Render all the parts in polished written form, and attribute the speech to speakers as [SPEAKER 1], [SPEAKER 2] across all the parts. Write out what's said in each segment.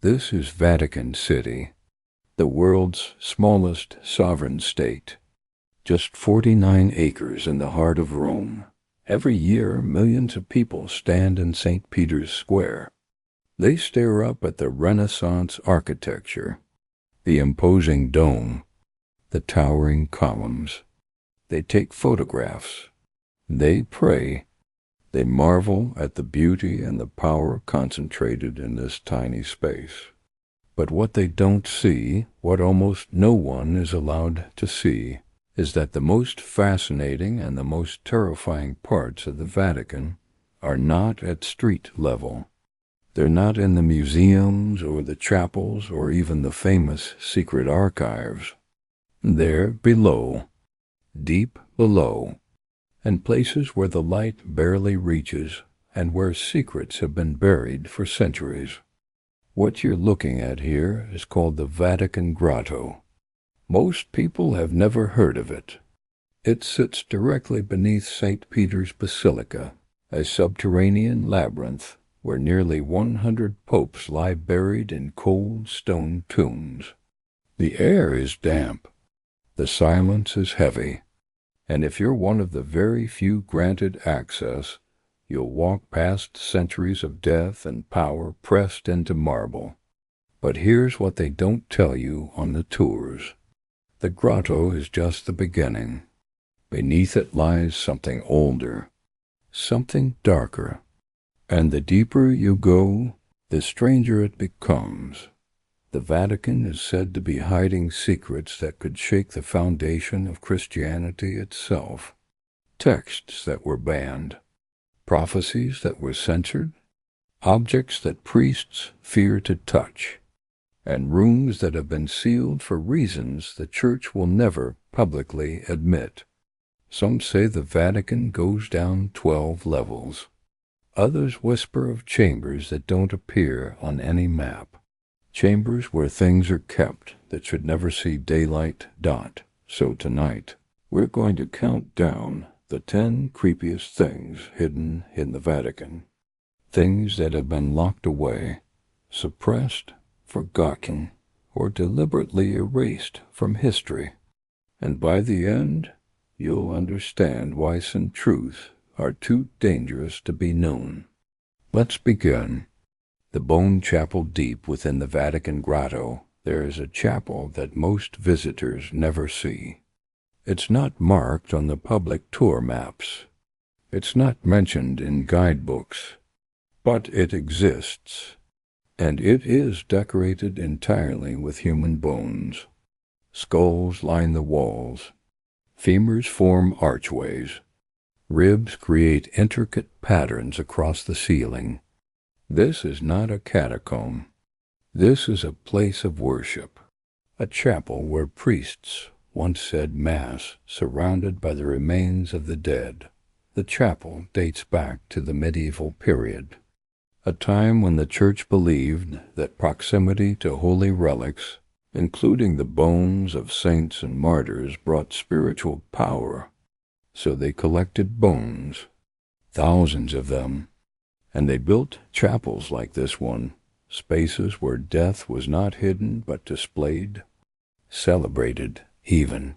[SPEAKER 1] This is Vatican City, the world's smallest sovereign state. Just 49 acres in the heart of Rome. Every year, millions of people stand in St. Peter's Square. They stare up at the Renaissance architecture, the imposing dome, the towering columns. They take photographs. They pray. They marvel at the beauty and the power concentrated in this tiny space. But what they don't see, what almost no one is allowed to see, is that the most fascinating and the most terrifying parts of the Vatican are not at street level. They're not in the museums or the chapels or even the famous secret archives. They're below, deep below, and places where the light barely reaches and where secrets have been buried for centuries. What you're looking at here is called the Vatican Grotto. Most people have never heard of it. It sits directly beneath St. Peter's Basilica, a subterranean labyrinth where nearly 100 popes lie buried in cold stone tombs. The air is damp. The silence is heavy. And if you're one of the very few granted access, you'll walk past centuries of death and power pressed into marble. But here's what they don't tell you on the tours. The grotto is just the beginning. Beneath it lies something older, something darker. And the deeper you go, the stranger it becomes. The Vatican is said to be hiding secrets that could shake the foundation of Christianity itself. Texts that were banned, prophecies that were censored, objects that priests fear to touch, and rooms that have been sealed for reasons the Church will never publicly admit. Some say the Vatican goes down 12 levels. Others whisper of chambers that don't appear on any map. Chambers where things are kept that should never see daylight. So tonight, we're going to count down the 10 creepiest things hidden in the Vatican. Things that have been locked away, suppressed, forgotten, or deliberately erased from history. And by the end, you'll understand why some truths are too dangerous to be known. Let's begin. The bone chapel deep within the Vatican Grotto, there is a chapel that most visitors never see. It's not marked on the public tour maps. It's not mentioned in guidebooks. But it exists. And it is decorated entirely with human bones. Skulls line the walls. Femurs form archways. Ribs create intricate patterns across the ceiling. This is not a catacomb. This is a place of worship, a chapel where priests once said Mass surrounded by the remains of the dead. The chapel dates back to the medieval period, a time when the Church believed that proximity to holy relics, including the bones of saints and martyrs, brought spiritual power. So they collected bones, thousands of them, and they built chapels like this one, spaces where death was not hidden but displayed, celebrated even.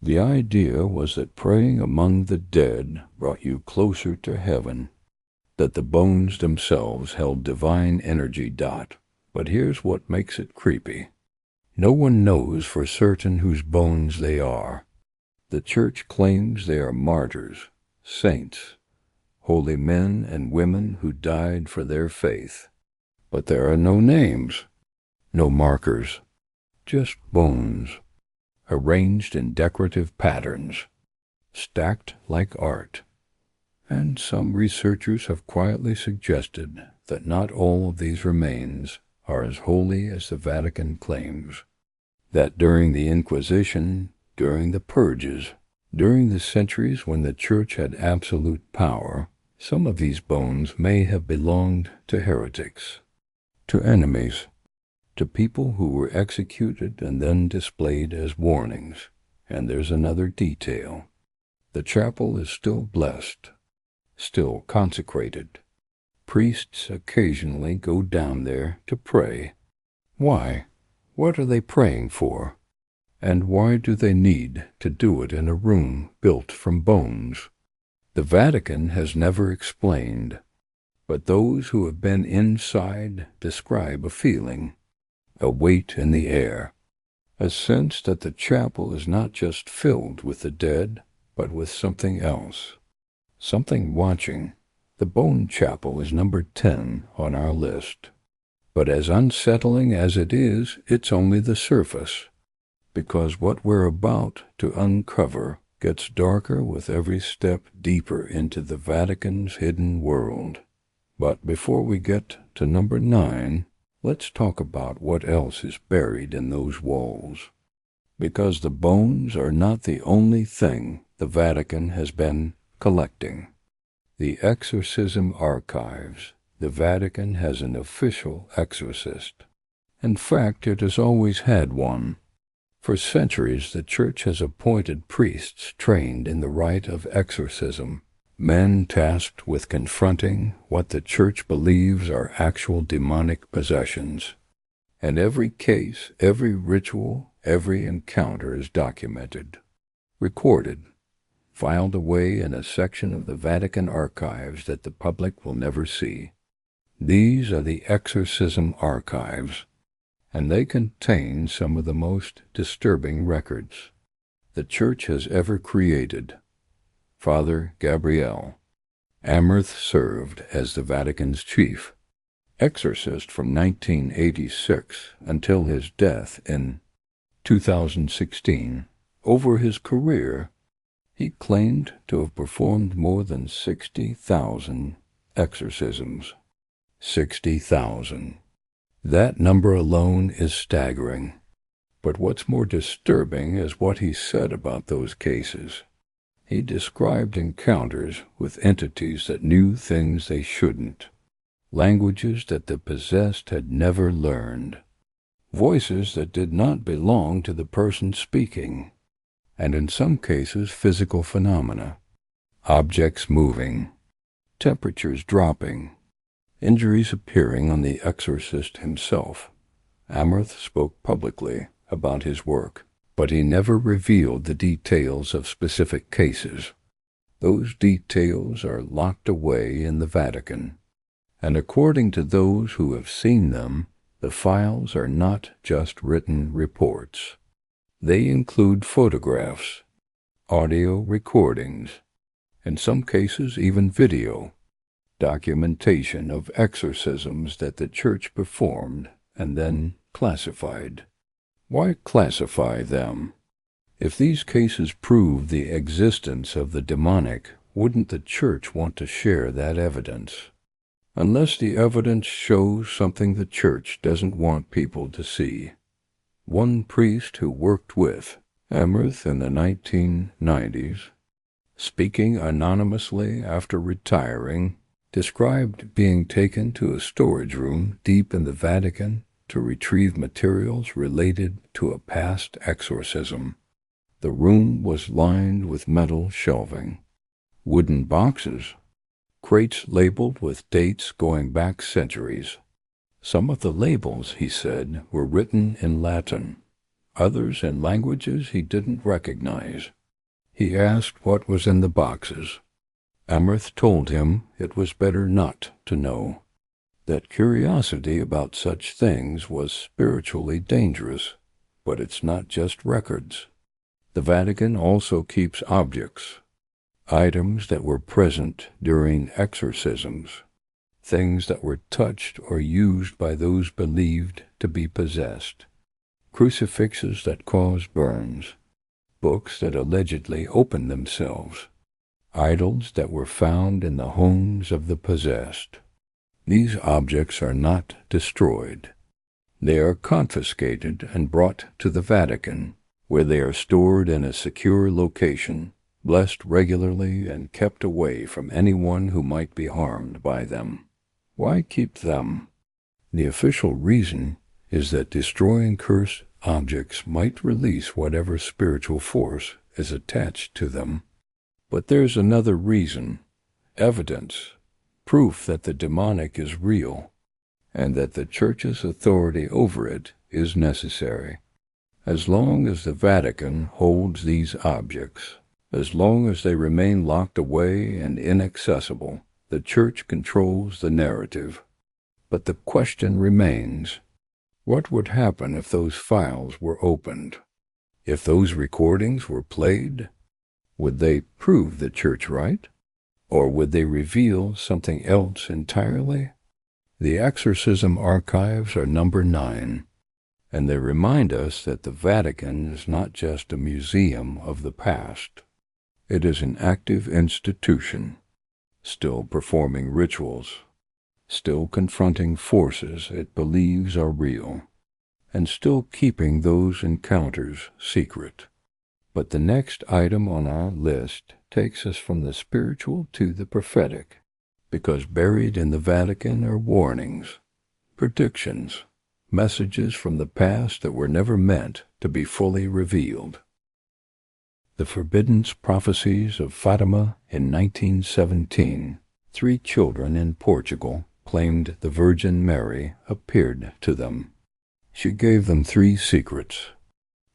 [SPEAKER 1] The idea was that praying among the dead brought you closer to heaven, that the bones themselves held divine energy. But here's what makes it creepy. No one knows for certain whose bones they are. The Church claims they are martyrs, saints, holy men and women who died for their faith. But there are no names, no markers, just bones, arranged in decorative patterns, stacked like art. And some researchers have quietly suggested that not all of these remains are as holy as the Vatican claims, that during the Inquisition, during the purges, during the centuries when the Church had absolute power, some of these bones may have belonged to heretics, to enemies, to people who were executed and then displayed as warnings. And there's another detail. The chapel is still blessed, still consecrated. Priests occasionally go down there to pray, Why? What are they praying for? And why do they need to do it in a room built from bones? The Vatican has never explained, but those who have been inside describe a feeling, a weight in the air, a sense that the chapel is not just filled with the dead, but with something else, something watching. The Bone Chapel is number 10 on our list. But as unsettling as it is, it's only the surface, because what we're about to uncover gets darker with every step deeper into the Vatican's hidden world. But before we get to number 9, let's talk about what else is buried in those walls. Because the bones are not the only thing the Vatican has been collecting. The Exorcism Archives. The Vatican has an official exorcist. In fact, it has always had one. For centuries, the Church has appointed priests trained in the rite of exorcism, men tasked with confronting what the Church believes are actual demonic possessions. And every case, every ritual, every encounter is documented, recorded, filed away in a section of the Vatican archives that the public will never see. These are the Exorcism Archives, and they contain some of the most disturbing records the Church has ever created. Father Gabriel Amherst served as the Vatican's chief exorcist from 1986 until his death in 2016. Over his career, he claimed to have performed more than 60,000 exorcisms. 60,000. That number alone is staggering. But what's more disturbing is what he said about those cases. He described encounters with entities that knew things they shouldn't, languages that the possessed had never learned, voices that did not belong to the person speaking, and in some cases physical phenomena, objects moving, temperatures dropping, injuries appearing on the exorcist himself. Amherst spoke publicly about his work, but he never revealed the details of specific cases. Those details are locked away in the Vatican, and according to those who have seen them, the files are not just written reports. They include photographs, audio recordings, in some cases even video, documentation of exorcisms that the Church performed and then classified. Why classify them? If these cases prove the existence of the demonic, wouldn't the Church want to share that evidence? Unless the evidence shows something the Church doesn't want people to see. One priest who worked with Amherst in the 1990s, speaking anonymously after retiring, described being taken to a storage room deep in the Vatican to retrieve materials related to a past exorcism. The room was lined with metal shelving, wooden boxes, crates labeled with dates going back centuries. Some of the labels, he said, were written in Latin, others in languages he didn't recognize. He asked what was in the boxes. Amherst told him it was better not to know, that curiosity about such things was spiritually dangerous, but it's not just records. The Vatican also keeps objects, items that were present during exorcisms, things that were touched or used by those believed to be possessed, crucifixes that caused burns, books that allegedly opened themselves, idols that were found in the homes of the possessed. These objects are not destroyed. They are confiscated and brought to the Vatican, where they are stored in a secure location, blessed regularly and kept away from anyone who might be harmed by them. Why keep them? The official reason is that destroying cursed objects might release whatever spiritual force is attached to them. But there's another reason: evidence, proof that the demonic is real. and that the Church's authority over it is necessary. As long as the Vatican holds these objects, as long as they remain locked away and inaccessible, the Church controls the narrative. But the question remains, what would happen if those files were opened? If those recordings were played? Would they prove the Church right? Or would they reveal something else entirely? The exorcism archives are number 9, and they remind us that the Vatican is not just a museum of the past. It is an active institution, still performing rituals, still confronting forces it believes are real, and still keeping those encounters secret. But the next item on our list takes us from the spiritual to the prophetic, because buried in the Vatican are warnings, predictions, messages from the past that were never meant to be fully revealed. The forbidden prophecies of Fatima in 1917. 3 children in Portugal claimed the Virgin Mary appeared to them. She gave them 3 secrets,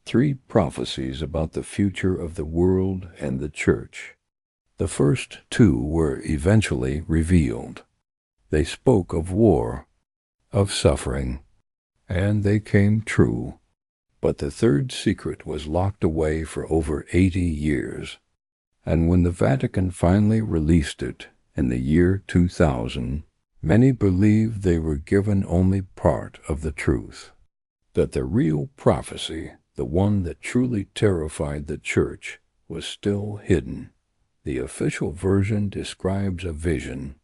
[SPEAKER 1] 3 prophecies about the future of the world and the Church. The first 2 were eventually revealed. They spoke of war, of suffering, and they came true. But the third secret was locked away for over 80 years, and when the Vatican finally released it in the year 2000, many believed they were given only part of the truth, that the real prophecy, the one that truly terrified the Church, was still hidden. The official version describes a vision,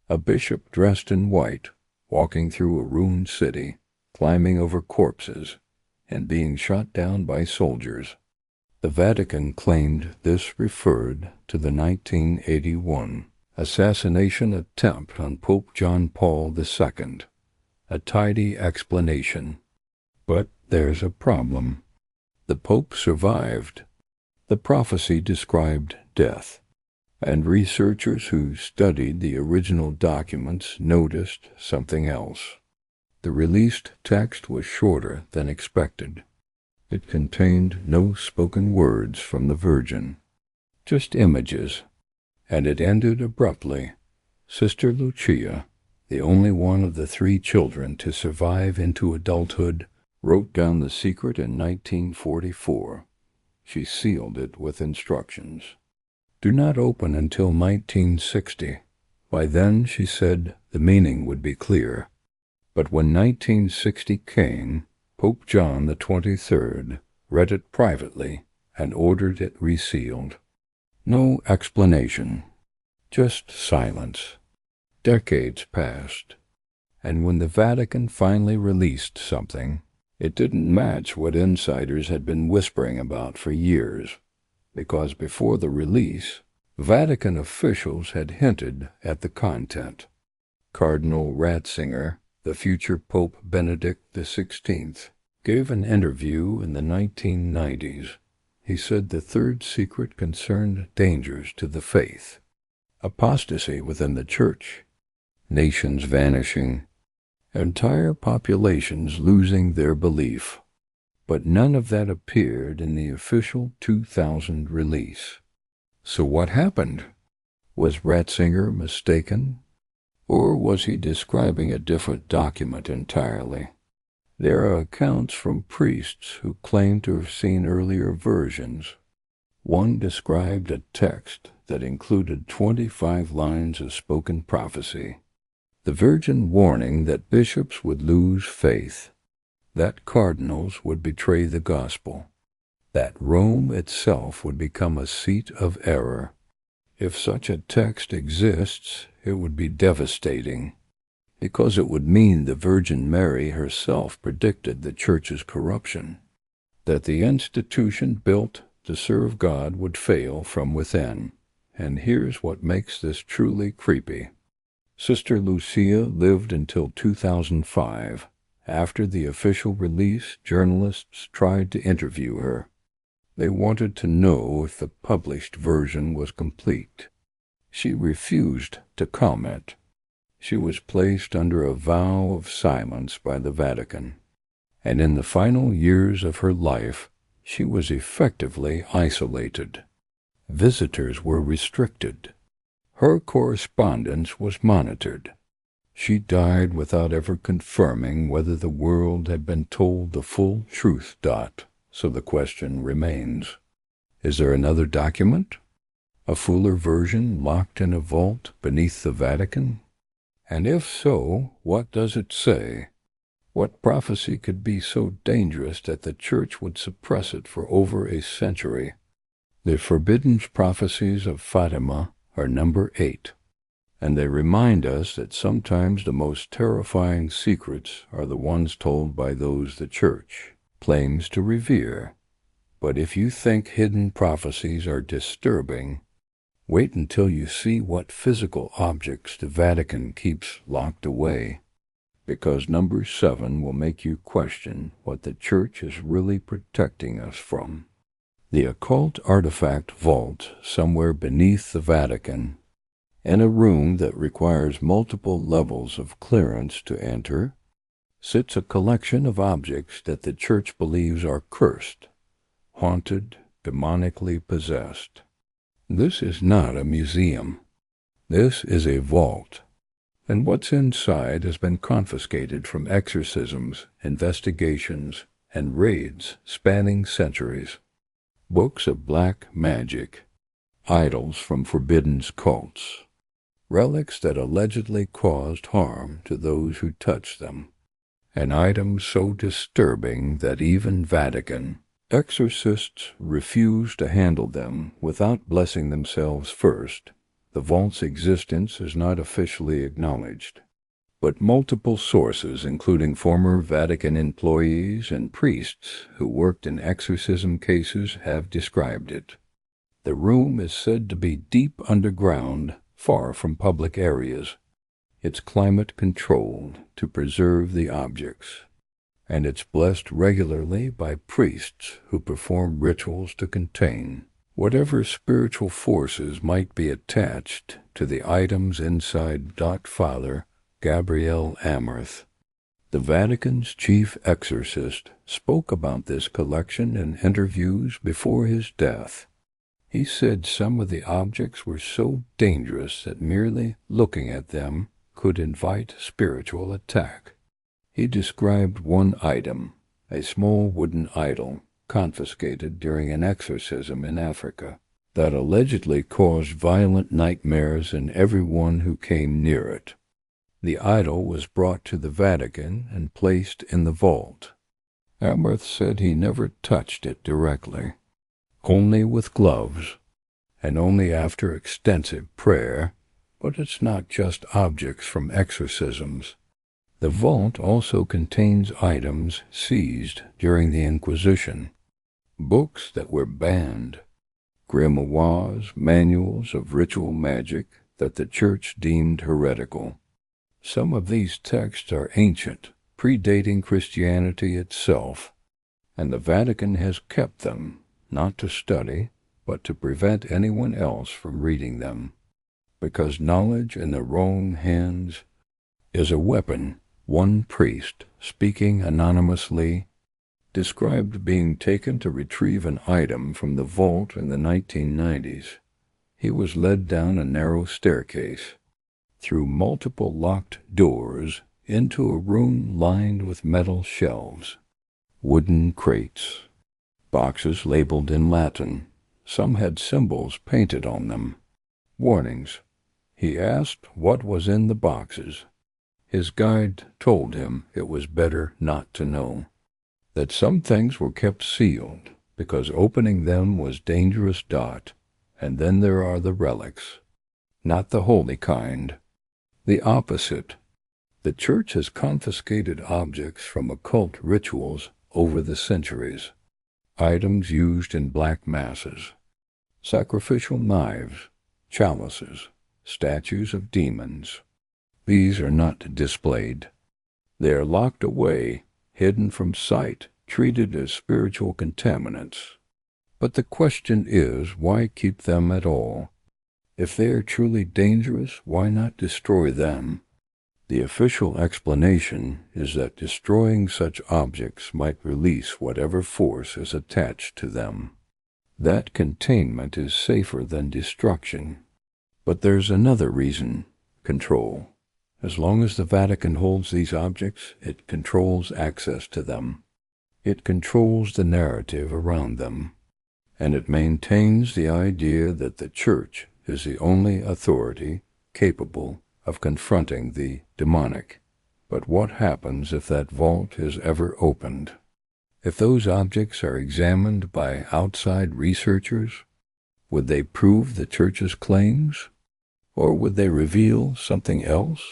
[SPEAKER 1] a bishop dressed in white, walking through a ruined city, climbing over corpses, and being shot down by soldiers. The Vatican claimed this referred to the 1981 assassination attempt on Pope John Paul II. A tidy explanation. But there's a problem. The Pope survived. The prophecy described death, and researchers who studied the original documents noticed something else. The released text was shorter than expected. It contained no spoken words from the Virgin, just images, and it ended abruptly. Sister Lucia, the only one of the 3 children to survive into adulthood, wrote down the secret in 1944. She sealed it with instructions. Do not open until 1960. By then, she said, the meaning would be clear. But when 1960 came, Pope John XXIII read it privately and ordered it resealed. No explanation, just silence. Decades passed, and when the Vatican finally released something, it didn't match what insiders had been whispering about for years, because before the release, Vatican officials had hinted at the content. Cardinal Ratzinger, the future Pope Benedict XVI, gave an interview in the 1990s. He said the third secret concerned dangers to the faith, apostasy within the Church, nations vanishing, entire populations losing their belief. But none of that appeared in the official 2000 release. So what happened? Was Ratzinger mistaken? Or was he describing a different document entirely? There are accounts from priests who claim to have seen earlier versions. One described a text that included 25 lines of spoken prophecy. The Virgin warning that bishops would lose faith, that cardinals would betray the gospel, that Rome itself would become a seat of error. If such a text exists, it would be devastating, because it would mean the Virgin Mary herself predicted the Church's corruption, that the institution built to serve God would fail from within. And here's what makes this truly creepy. Sister Lucia lived until 2005. After the official release, journalists tried to interview her. They wanted to know if the published version was complete. She refused to comment. She was placed under a vow of silence by the Vatican, and in the final years of her life, she was effectively isolated. Visitors were restricted. Her correspondence was monitored. She died without ever confirming whether the world had been told the full truth. So the question remains, is there another document? A fuller version locked in a vault beneath the Vatican? And if so, what does it say? What prophecy could be so dangerous that the Church would suppress it for over a century? The forbidden prophecies of Fatima are number 8. And they remind us that sometimes the most terrifying secrets are the ones told by those the Church claims to revere. But if you think hidden prophecies are disturbing, wait until you see what physical objects the Vatican keeps locked away, because number 7 will make you question what the Church is really protecting us from. The occult artifact vault somewhere beneath the Vatican, in a room that requires multiple levels of clearance to enter, sits a collection of objects that the Church believes are cursed, haunted, demonically possessed. This is not a museum. This is a vault, and what's inside has been confiscated from exorcisms, investigations, and raids spanning centuries. Books of black magic, idols from forbidden cults, relics that allegedly caused harm to those who touched them, and items so disturbing that even Vatican exorcists refuse to handle them without blessing themselves first. The vault's existence is not officially acknowledged, but multiple sources, including former Vatican employees and priests who worked in exorcism cases, have described it. The room is said to be deep underground, far from public areas. It's climate controlled to preserve the objects, and it's blessed regularly by priests who perform rituals to contain whatever spiritual forces might be attached to the items inside. Father Gabriel Amherst, the Vatican's chief exorcist, spoke about this collection in interviews before his death. He said some of the objects were so dangerous that merely looking at them could invite spiritual attack. He described one item, a small wooden idol confiscated during an exorcism in Africa, that allegedly caused violent nightmares in everyone who came near it. The idol was brought to the Vatican and placed in the vault. Amherst said he never touched it directly, only with gloves, and only after extensive prayer. But it's not just objects from exorcisms. The vault also contains items seized during the Inquisition, books that were banned, grimoires, manuals of ritual magic that the Church deemed heretical. Some of these texts are ancient, predating Christianity itself, and the Vatican has kept them, not to study, but to prevent anyone else from reading them, because knowledge in the wrong hands is a weapon. One priest, speaking anonymously, described being taken to retrieve an item from the vault in the 1990s. He was led down a narrow staircase, through multiple locked doors, into a room lined with metal shelves, wooden crates, boxes labeled in Latin. Some had symbols painted on them, warnings. He asked what was in the boxes. His guide told him it was better not to know, that some things were kept sealed because opening them was dangerous. And then there are the relics, not the holy kind, the opposite. The Church has confiscated objects from occult rituals over the centuries, items used in black masses, sacrificial knives, chalices, statues of demons. These are not displayed. They are locked away, hidden from sight, treated as spiritual contaminants. But the question is, why keep them at all? If they are truly dangerous, why not destroy them? The official explanation is that destroying such objects might release whatever force is attached to them. That containment is safer than destruction. But there's another reason: control. As long as the Vatican holds these objects, it controls access to them. It controls the narrative around them. And it maintains the idea that the Church is the only authority capable of confronting the demonic. But what happens if that vault is ever opened? If those objects are examined by outside researchers, would they prove the Church's claims? Or would they reveal something else?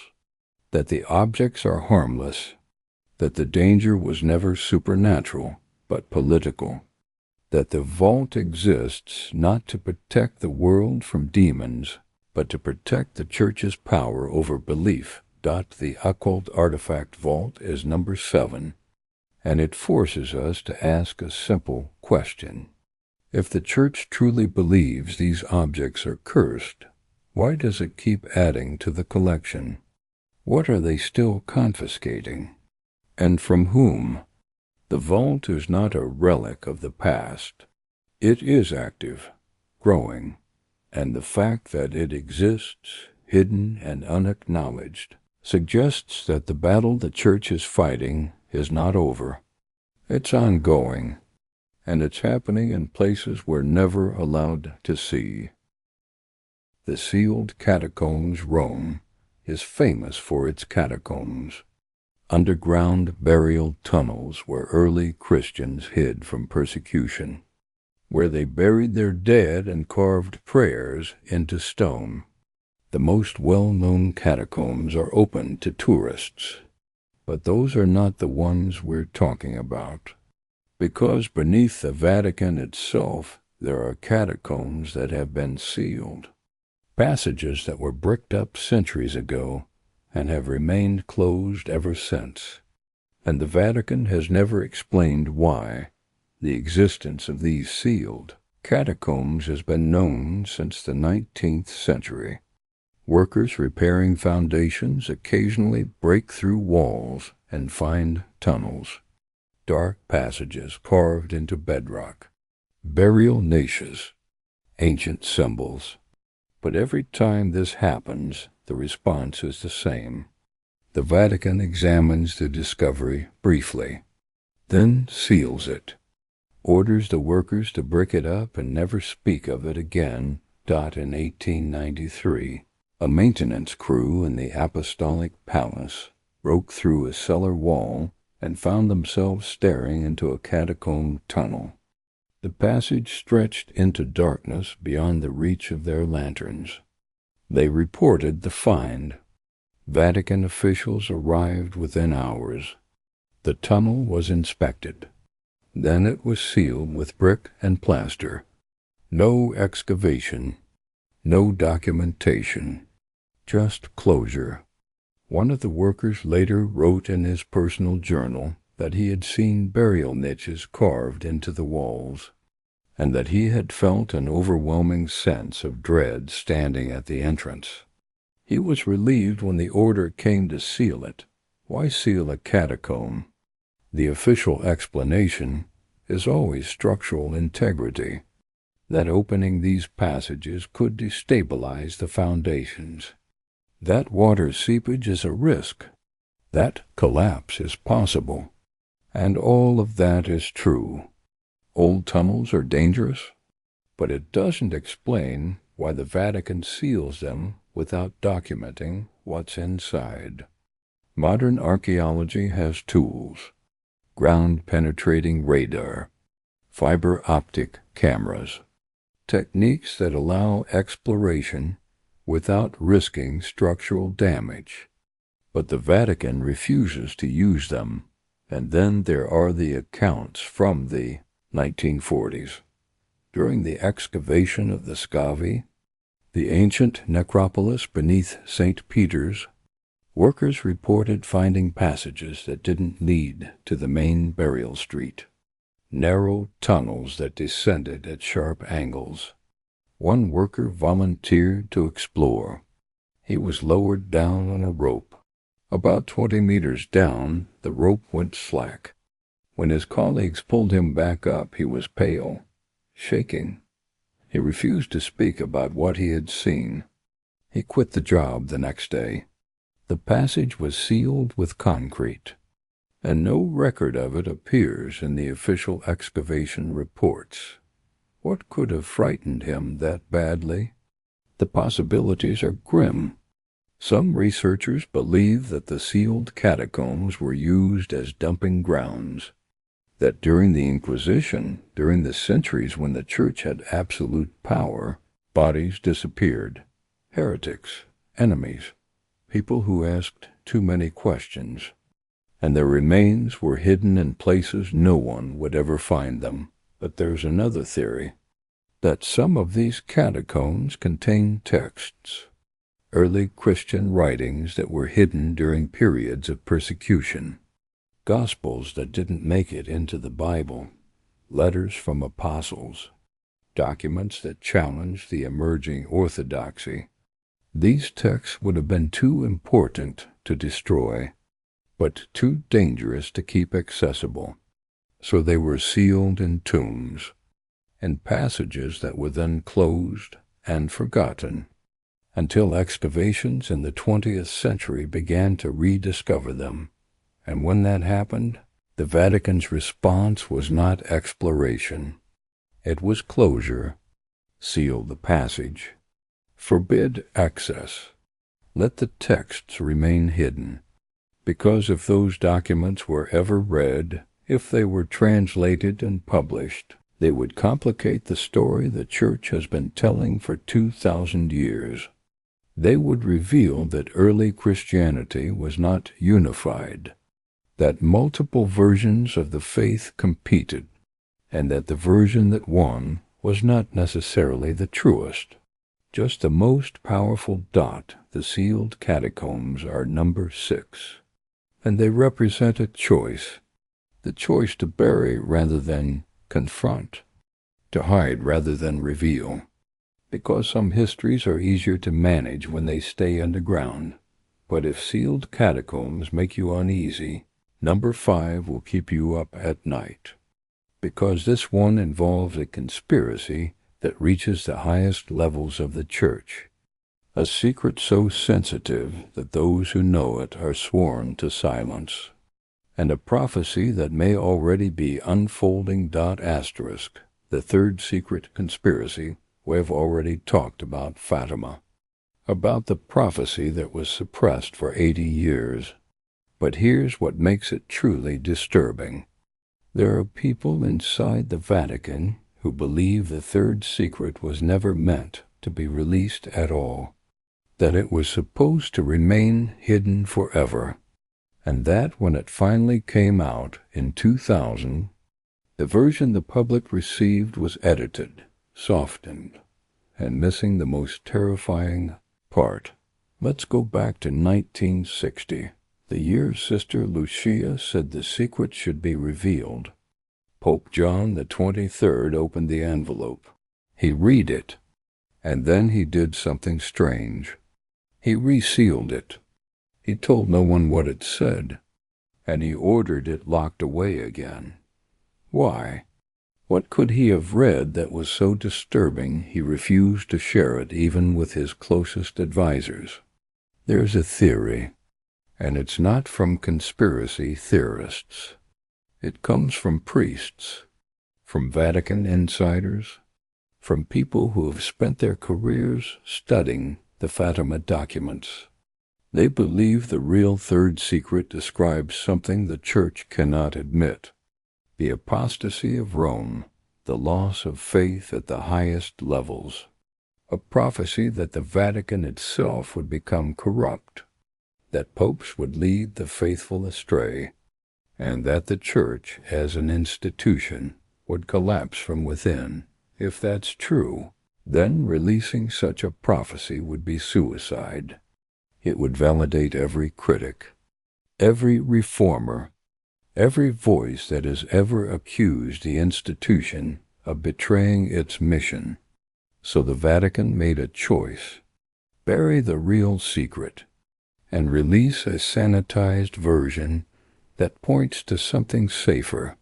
[SPEAKER 1] That the objects are harmless, that the danger was never supernatural, but political, that the vault exists not to protect the world from demons, but to protect the Church's power over belief. The occult artifact vault is number 7, and it forces us to ask a simple question. If the Church truly believes these objects are cursed, why does it keep adding to the collection? What are they still confiscating? And from whom? The vault is not a relic of the past. It is active, growing, and the fact that it exists, hidden and unacknowledged, suggests that the battle the Church is fighting is not over. It's ongoing, and it's happening in places we're never allowed to see. The sealed catacombs Rome is famous for its catacombs, underground burial tunnels where early Christians hid from persecution, where they buried their dead and carved prayers into stone. The most well-known catacombs are open to tourists, but those are not the ones we're talking about, because beneath the Vatican itself there are catacombs that have been sealed. Passages that were bricked up centuries ago and have remained closed ever since, and the Vatican has never explained why. The existence of these sealed catacombs has been known since the 19th century. Workers repairing foundations occasionally break through walls and find tunnels, dark passages carved into bedrock, burial niches, ancient symbols. But every time this happens, the response is the same. The Vatican examines the discovery briefly, then seals it, orders the workers to brick it up and never speak of it again. In 1893, a maintenance crew in the Apostolic Palace broke through a cellar wall and found themselves staring into a catacomb tunnel. The passage stretched into darkness beyond the reach of their lanterns. They reported the find. Vatican officials arrived within hours. The tunnel was inspected. Then it was sealed with brick and plaster. No excavation, no documentation, just closure. One of the workers later wrote in his personal journal that he had seen burial niches carved into the walls, and that he had felt an overwhelming sense of dread standing at the entrance. He was relieved when the order came to seal it. Why seal a catacomb? The official explanation is always structural integrity, that opening these passages could destabilize the foundations. That water seepage is a risk. That collapse is possible. And all of that is true. Old tunnels are dangerous, but it doesn't explain why the Vatican seals them without documenting what's inside. Modern archaeology has tools: ground-penetrating radar, fiber optic cameras, techniques that allow exploration without risking structural damage. But the Vatican refuses to use them. And then there are the accounts from the 1940s. During the excavation of the Scavi, the ancient necropolis beneath St. Peter's, workers reported finding passages that didn't lead to the main burial street, narrow tunnels that descended at sharp angles. One worker volunteered to explore. He was lowered down on a rope. About 20 meters down, the rope went slack. When his colleagues pulled him back up, he was pale, shaking. He refused to speak about what he had seen. He quit the job the next day. The passage was sealed with concrete, and no record of it appears in the official excavation reports. What could have frightened him that badly? The possibilities are grim. Some researchers believe that the sealed catacombs were used as dumping grounds, that during the Inquisition, during the centuries when the Church had absolute power, bodies disappeared. Heretics, enemies, people who asked too many questions, and their remains were hidden in places no one would ever find them. But there's another theory, that some of these catacombs contain texts, early Christian writings that were hidden during periods of persecution, gospels that didn't make it into the Bible, letters from apostles, documents that challenged the emerging orthodoxy. These texts would have been too important to destroy, but too dangerous to keep accessible, so they were sealed in tombs, and passages that were then closed and forgotten, until excavations in the 20th century began to rediscover them. And when that happened, the Vatican's response was not exploration. It was closure. Seal the passage. Forbid access. Let the texts remain hidden. Because if those documents were ever read, if they were translated and published, they would complicate the story the Church has been telling for 2,000 years. They would reveal that early Christianity was not unified, that multiple versions of the faith competed, and that the version that won was not necessarily the truest. Just the most powerful dot. The sealed catacombs are number 6, and they represent a choice, the choice to bury rather than confront, to hide rather than reveal, because some histories are easier to manage when they stay underground. But if sealed catacombs make you uneasy, number 5 will keep you up at night, because this one involves a conspiracy that reaches the highest levels of the Church, a secret so sensitive that those who know it are sworn to silence, and a prophecy that may already be unfolding. The third secret conspiracy. We have already talked about Fatima, about the prophecy that was suppressed for 80 years. But here's what makes it truly disturbing. There are people inside the Vatican who believe the third secret was never meant to be released at all, that it was supposed to remain hidden forever, and that when it finally came out in 2000, the version the public received was edited, softened, and missing the most terrifying part. Let's go back to 1960, the year Sister Lucia said the secret should be revealed. Pope John the 23rd opened the envelope. He read it, and then he did something strange. He resealed it. He told no one what it said, and he ordered it locked away again. Why? What could he have read that was so disturbing he refused to share it even with his closest advisors? There's a theory, and it's not from conspiracy theorists. It comes from priests, from Vatican insiders, from people who have spent their careers studying the Fatima documents. They believe the real third secret describes something the Church cannot admit: the apostasy of Rome, the loss of faith at the highest levels, a prophecy that the Vatican itself would become corrupt, that popes would lead the faithful astray, and that the Church, as an institution, would collapse from within. If that's true, then releasing such a prophecy would be suicide. It would validate every critic, every reformer, every voice that has ever accused the institution of betraying its mission. So the Vatican made a choice: bury the real secret, and release a sanitized version that points to something safer,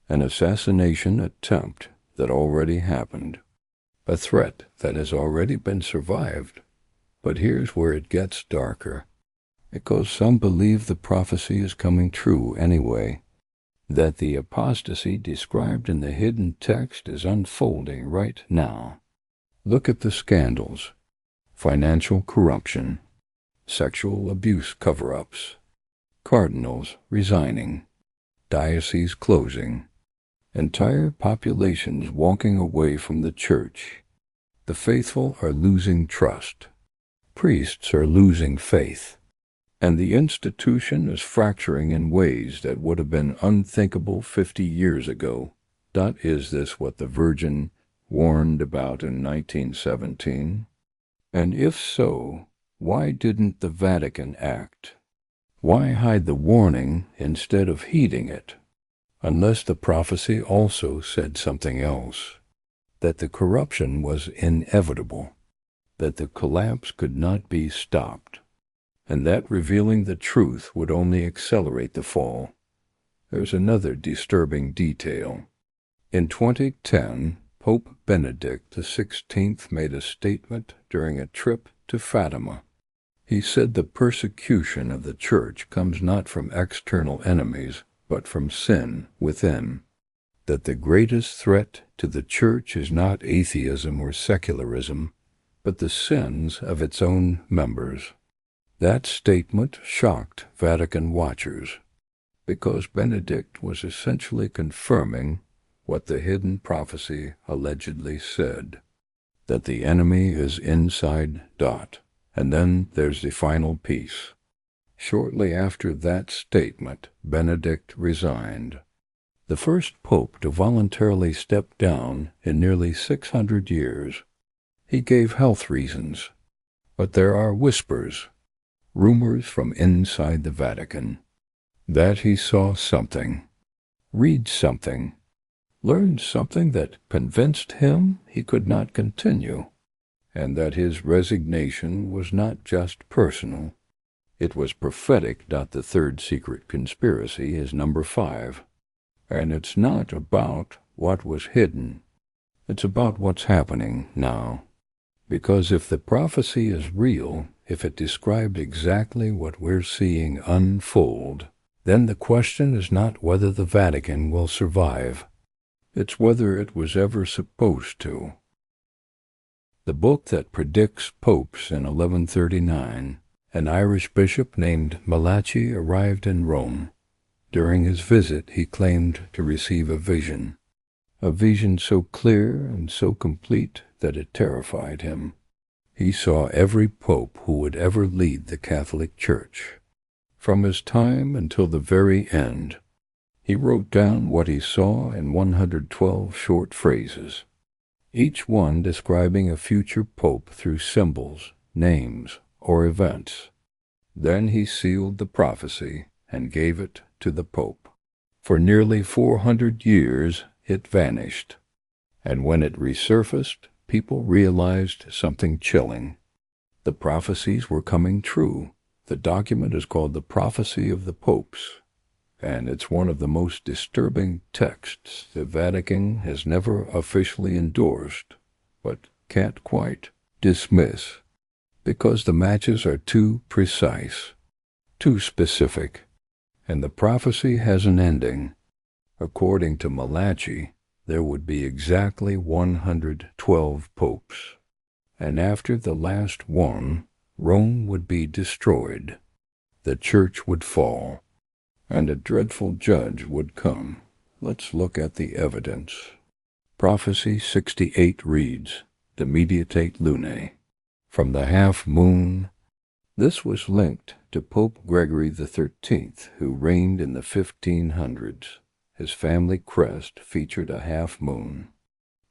[SPEAKER 1] an assassination attempt that already happened, a threat that has already been survived. But here's where it gets darker, because some believe the prophecy is coming true anyway, that the apostasy described in the hidden text is unfolding right now. Look at the scandals: financial corruption, sexual abuse cover-ups, cardinals resigning, dioceses closing, entire populations walking away from the church. The faithful are losing trust. Priests are losing faith. And the institution is fracturing in ways that would have been unthinkable 50 years ago. Is this what the Virgin warned about in 1917? And if so, why didn't the Vatican act? Why hide the warning instead of heeding it? Unless the prophecy also said something else, that the corruption was inevitable, that the collapse could not be stopped, and that revealing the truth would only accelerate the fall. There's another disturbing detail. In 2010, Pope Benedict XVI made a statement during a trip to Fatima. He said the persecution of the Church comes not from external enemies, but from sin within, that the greatest threat to the Church is not atheism or secularism, but the sins of its own members. That statement shocked Vatican watchers, because Benedict was essentially confirming what the hidden prophecy allegedly said, that the enemy is inside. And then there's the final piece. Shortly after that statement, Benedict resigned. The first pope to voluntarily step down in nearly 600 years. He gave health reasons, but there are whispers, rumors from inside the Vatican, that he saw something, read something, learned something that convinced him he could not continue, and that his resignation was not just personal. It was prophetic. The third secret conspiracy is number 5. And it's not about what was hidden. It's about what's happening now. Because if the prophecy is real, if it described exactly what we're seeing unfold, then the question is not whether the Vatican will survive. It's whether it was ever supposed to. The book that predicts popes in 1139, an Irish bishop named Malachi arrived in Rome. During his visit, he claimed to receive a vision so clear and so complete that it terrified him. He saw every pope who would ever lead the Catholic Church. From his time until the very end, he wrote down what he saw in 112 short phrases, each one describing a future pope through symbols, names, or events. Then he sealed the prophecy and gave it to the Pope. For nearly 400 years it vanished, and when it resurfaced, people realized something chilling. The prophecies were coming true. The document is called the Prophecy of the Popes, and it's one of the most disturbing texts the Vatican has never officially endorsed, but can't quite dismiss, because the matches are too precise, too specific, and the prophecy has an ending. According to Malachi, there would be exactly 112 popes, and after the last one, Rome would be destroyed, the Church would fall, and a dreadful judge would come. Let's look at the evidence. Prophecy 68 reads, "De meditate lunae," from the half-moon. This was linked to Pope Gregory XIII, who reigned in the 1500s. His family crest featured a half-moon.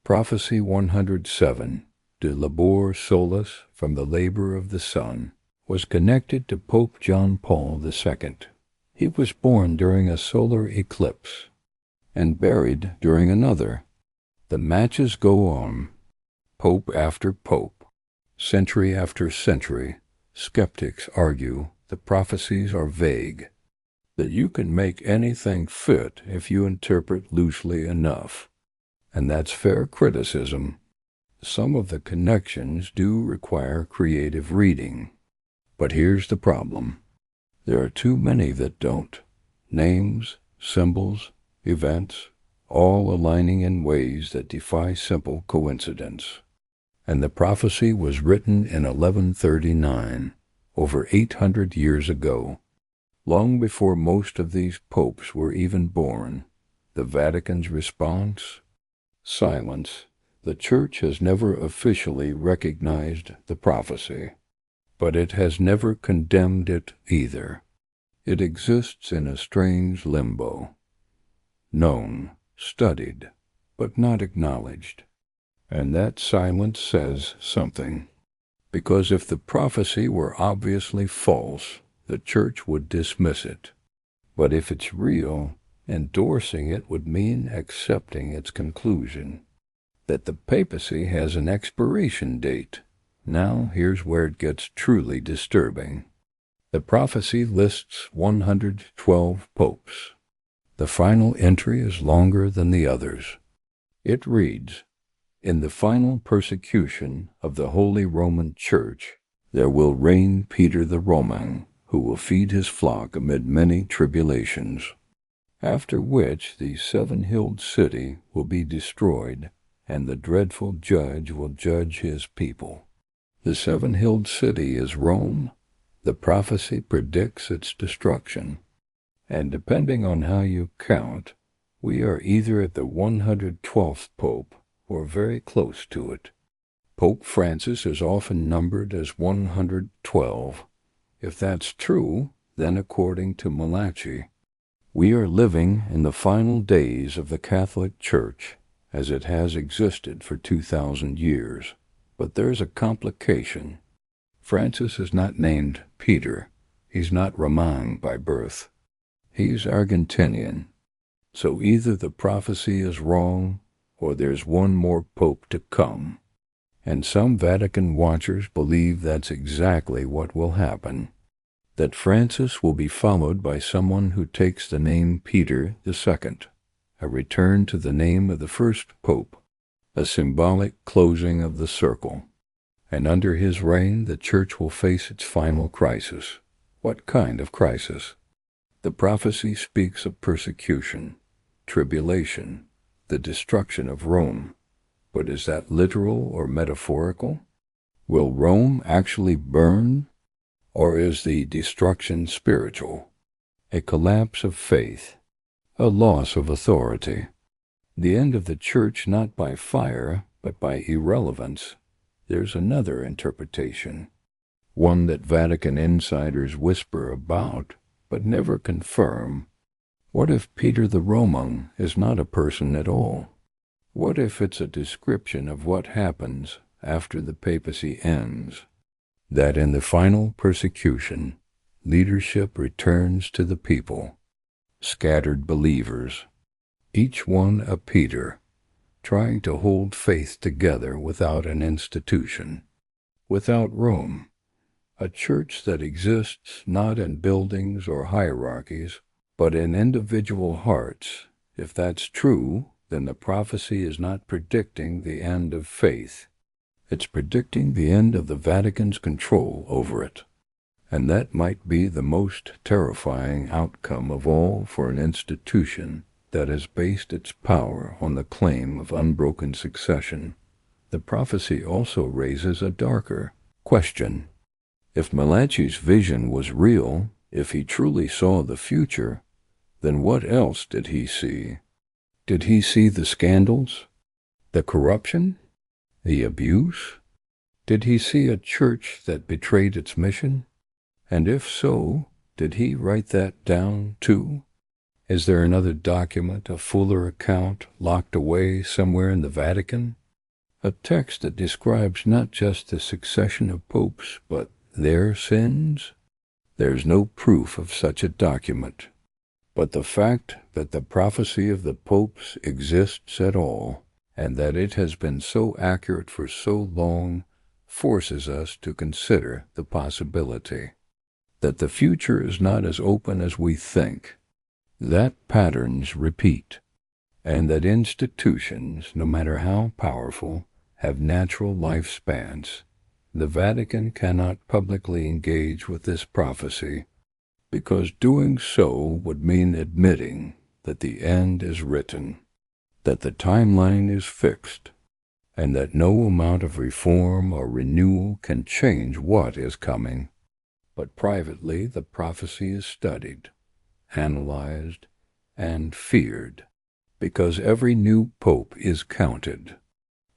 [SPEAKER 1] Prophecy 107, De labor solis, from the labor of the sun, was connected to Pope John Paul II. He was born during a solar eclipse and buried during another. The matches go on. Pope after pope, century after century, skeptics argue the prophecies are vague, that you can make anything fit if you interpret loosely enough. And that's fair criticism. Some of the connections do require creative reading. But here's the problem. There are too many that don't. Names, symbols, events, all aligning in ways that defy simple coincidence. And the prophecy was written in 1139, over 800 years ago, long before most of these popes were even born. The Vatican's response? Silence. The Church has never officially recognized the prophecy, but it has never condemned it either. It exists in a strange limbo. Known, studied, but not acknowledged. And that silence says something. Because if the prophecy were obviously false, the Church would dismiss it. But if it's real, endorsing it would mean accepting its conclusion. That the papacy has an expiration date. Now here's where it gets truly disturbing. The prophecy lists 112 popes. The final entry is longer than the others. It reads, "In the final persecution of the Holy Roman Church, there will reign Peter the Roman, who will feed his flock amid many tribulations, after which the seven-hilled city will be destroyed, and the dreadful judge will judge his people." The seven-hilled city is Rome. The prophecy predicts its destruction. And depending on how you count, we are either at the 112th pope or very close to it. Pope Francis is often numbered as 112. If that's true, then according to Malachi, we are living in the final days of the Catholic Church, as it has existed for 2,000 years. But there's a complication. Francis is not named Peter. He's not Roman by birth. He's Argentinian. So either the prophecy is wrong, or there's one more pope to come. And some Vatican watchers believe that's exactly what will happen. That Francis will be followed by someone who takes the name Peter II, a return to the name of the first pope, a symbolic closing of the circle. And under his reign, the Church will face its final crisis. What kind of crisis? The prophecy speaks of persecution, tribulation, the destruction of Rome. But is that literal or metaphorical? Will Rome actually burn? Or is the destruction spiritual? A collapse of faith, a loss of authority, the end of the Church not by fire, but by irrelevance. There's another interpretation, one that Vatican insiders whisper about, but never confirm. What if Peter the Roman is not a person at all? What if it's a description of what happens after the papacy ends? That in the final persecution, leadership returns to the people, scattered believers, each one a Peter, trying to hold faith together without an institution, without Rome, a church that exists not in buildings or hierarchies, but in individual hearts. If that's true, then the prophecy is not predicting the end of faith. It's predicting the end of the Vatican's control over it. And that might be the most terrifying outcome of all for an institution that has based its power on the claim of unbroken succession. The prophecy also raises a darker question. If Malachi's vision was real, if he truly saw the future, then what else did he see? Did he see the scandals, the corruption, the abuse? Did he see a church that betrayed its mission? And if so, did he write that down too? Is there another document, a fuller account, locked away somewhere in the Vatican? A text that describes not just the succession of popes, but their sins? There's no proof of such a document. But the fact that the prophecy of the popes exists at all, and that it has been so accurate for so long, forces us to consider the possibility that the future is not as open as we think, that patterns repeat, and that institutions, no matter how powerful, have natural lifespans. The Vatican cannot publicly engage with this prophecy, because doing so would mean admitting that the end is written, that the timeline is fixed, and that no amount of reform or renewal can change what is coming. But privately the prophecy is studied, analyzed, and feared, because every new pope is counted.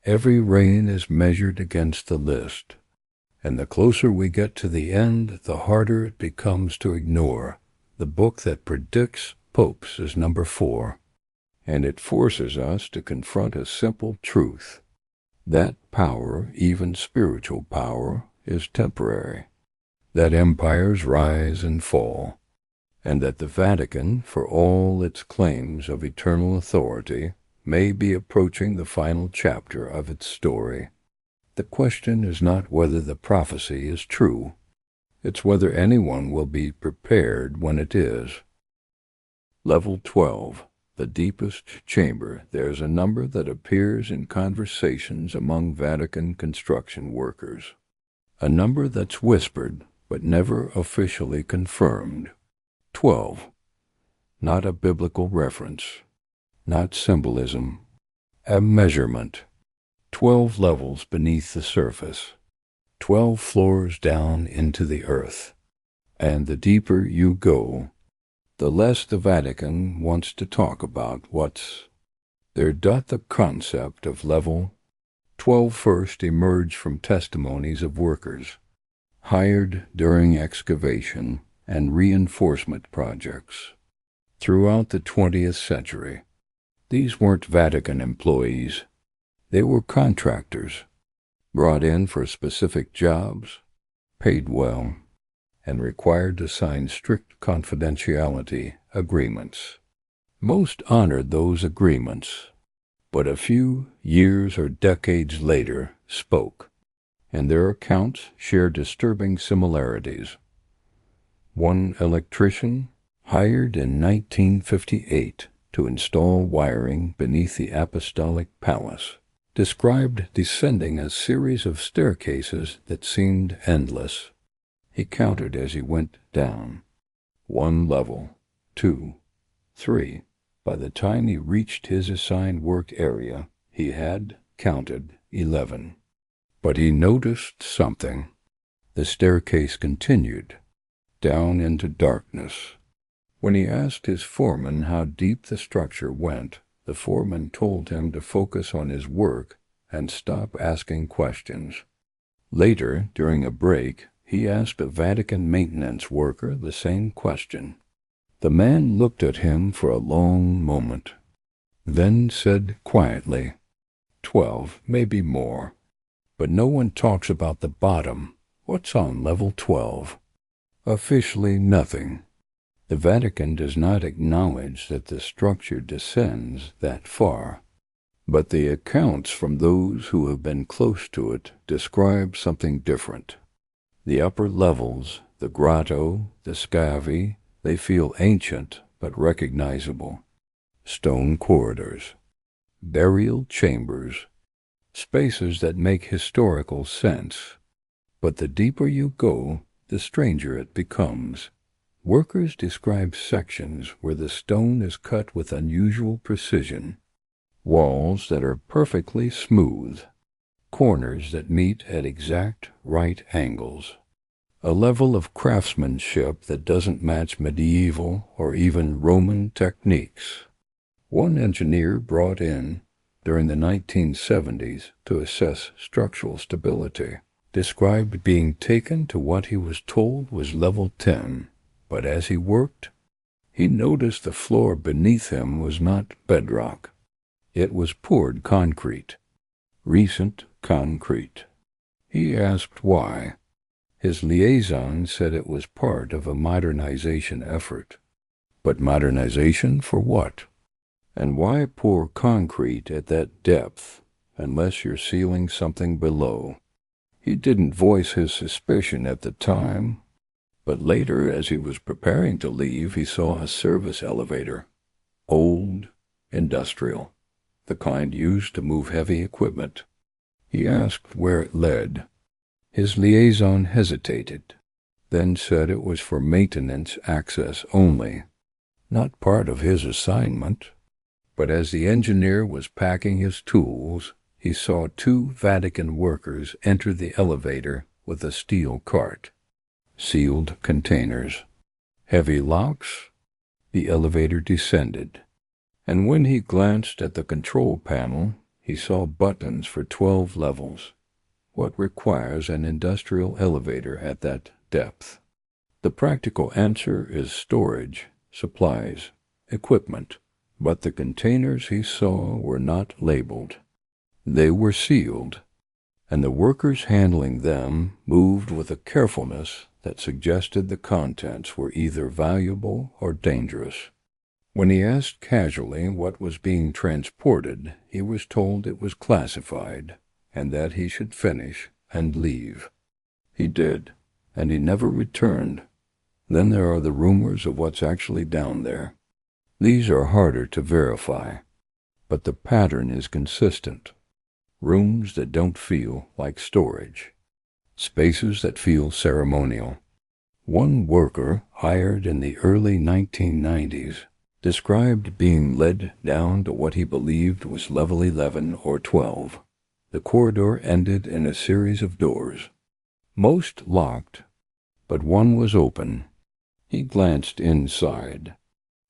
[SPEAKER 1] Every reign is measured against the list, and the closer we get to the end, the harder it becomes to ignore the book that predicts popes as number 4. And it forces us to confront a simple truth. That power, even spiritual power, is temporary. That empires rise and fall, and that the Vatican, for all its claims of eternal authority, may be approaching the final chapter of its story. The question is not whether the prophecy is true. It's whether anyone will be prepared when it is. Level 12. The deepest chamber. There's a number that appears in conversations among Vatican construction workers. A number that's whispered, but never officially confirmed. 12. Not a biblical reference. Not symbolism. A measurement. 12 levels beneath the surface. 12 floors down into the earth. And the deeper you go, the less the Vatican wants to talk about what's there. The concept of level 12 first emerged from testimonies of workers hired during excavation and reinforcement projects throughout the 20th century. These weren't Vatican employees. They were contractors, brought in for specific jobs, paid well, and required to sign strict confidentiality agreements. Most honored those agreements, but a few years or decades later spoke, and their accounts share disturbing similarities. One electrician, hired in 1958 to install wiring beneath the Apostolic Palace, described descending a series of staircases that seemed endless. He counted as he went down. 1 level, 2, 3. By the time he reached his assigned work area, he had counted 11. But he noticed something. The staircase continued, down into darkness. When he asked his foreman how deep the structure went, the foreman told him to focus on his work and stop asking questions. Later, during a break, he asked a Vatican maintenance worker the same question. The man looked at him for a long moment, then said quietly, 12, maybe more. But no one talks about the bottom. What's on level 12? Officially nothing. The Vatican does not acknowledge that the structure descends that far, but the accounts from those who have been close to it describe something different. The upper levels, the grotto, the scavi, they feel ancient but recognizable. Stone corridors, burial chambers, spaces that make historical sense. But the deeper you go, the stranger it becomes. Workers describe sections where the stone is cut with unusual precision, walls that are perfectly smooth, corners that meet at exact right angles, a level of craftsmanship that doesn't match medieval or even Roman techniques. One engineer brought in during the 1970s to assess structural stability described being taken to what he was told was level 10, but as he worked, he noticed the floor beneath him was not bedrock. It was poured concrete, recent concrete. He asked why. His liaison said it was part of a modernization effort. But modernization for what? And why pour concrete at that depth unless you're sealing something below? He didn't voice his suspicion at the time, But later, as he was preparing to leave, he saw a service elevator. Old, industrial, the kind used to move heavy equipment. He asked where it led. His liaison hesitated, then said it was for maintenance access only, not part of his assignment. But as the engineer was packing his tools, he saw 2 Vatican workers enter the elevator with a steel cart. Sealed containers. Heavy locks. The elevator descended, and when he glanced at the control panel, he saw buttons for 12 levels. What requires an industrial elevator at that depth? The practical answer is storage, supplies, equipment, but the containers he saw were not labeled. They were sealed, and the workers handling them moved with a carefulness that suggested the contents were either valuable or dangerous. When he asked casually what was being transported, he was told it was classified, and that he should finish and leave. He did, and he never returned. Then there are the rumors of what's actually down there. These are harder to verify, but the pattern is consistent. Rooms that don't feel like storage. Spaces that feel ceremonial. One worker, hired in the early 1990s, described being led down to what he believed was level 11 or 12. The corridor ended in a series of doors. Most locked, but one was open. He glanced inside.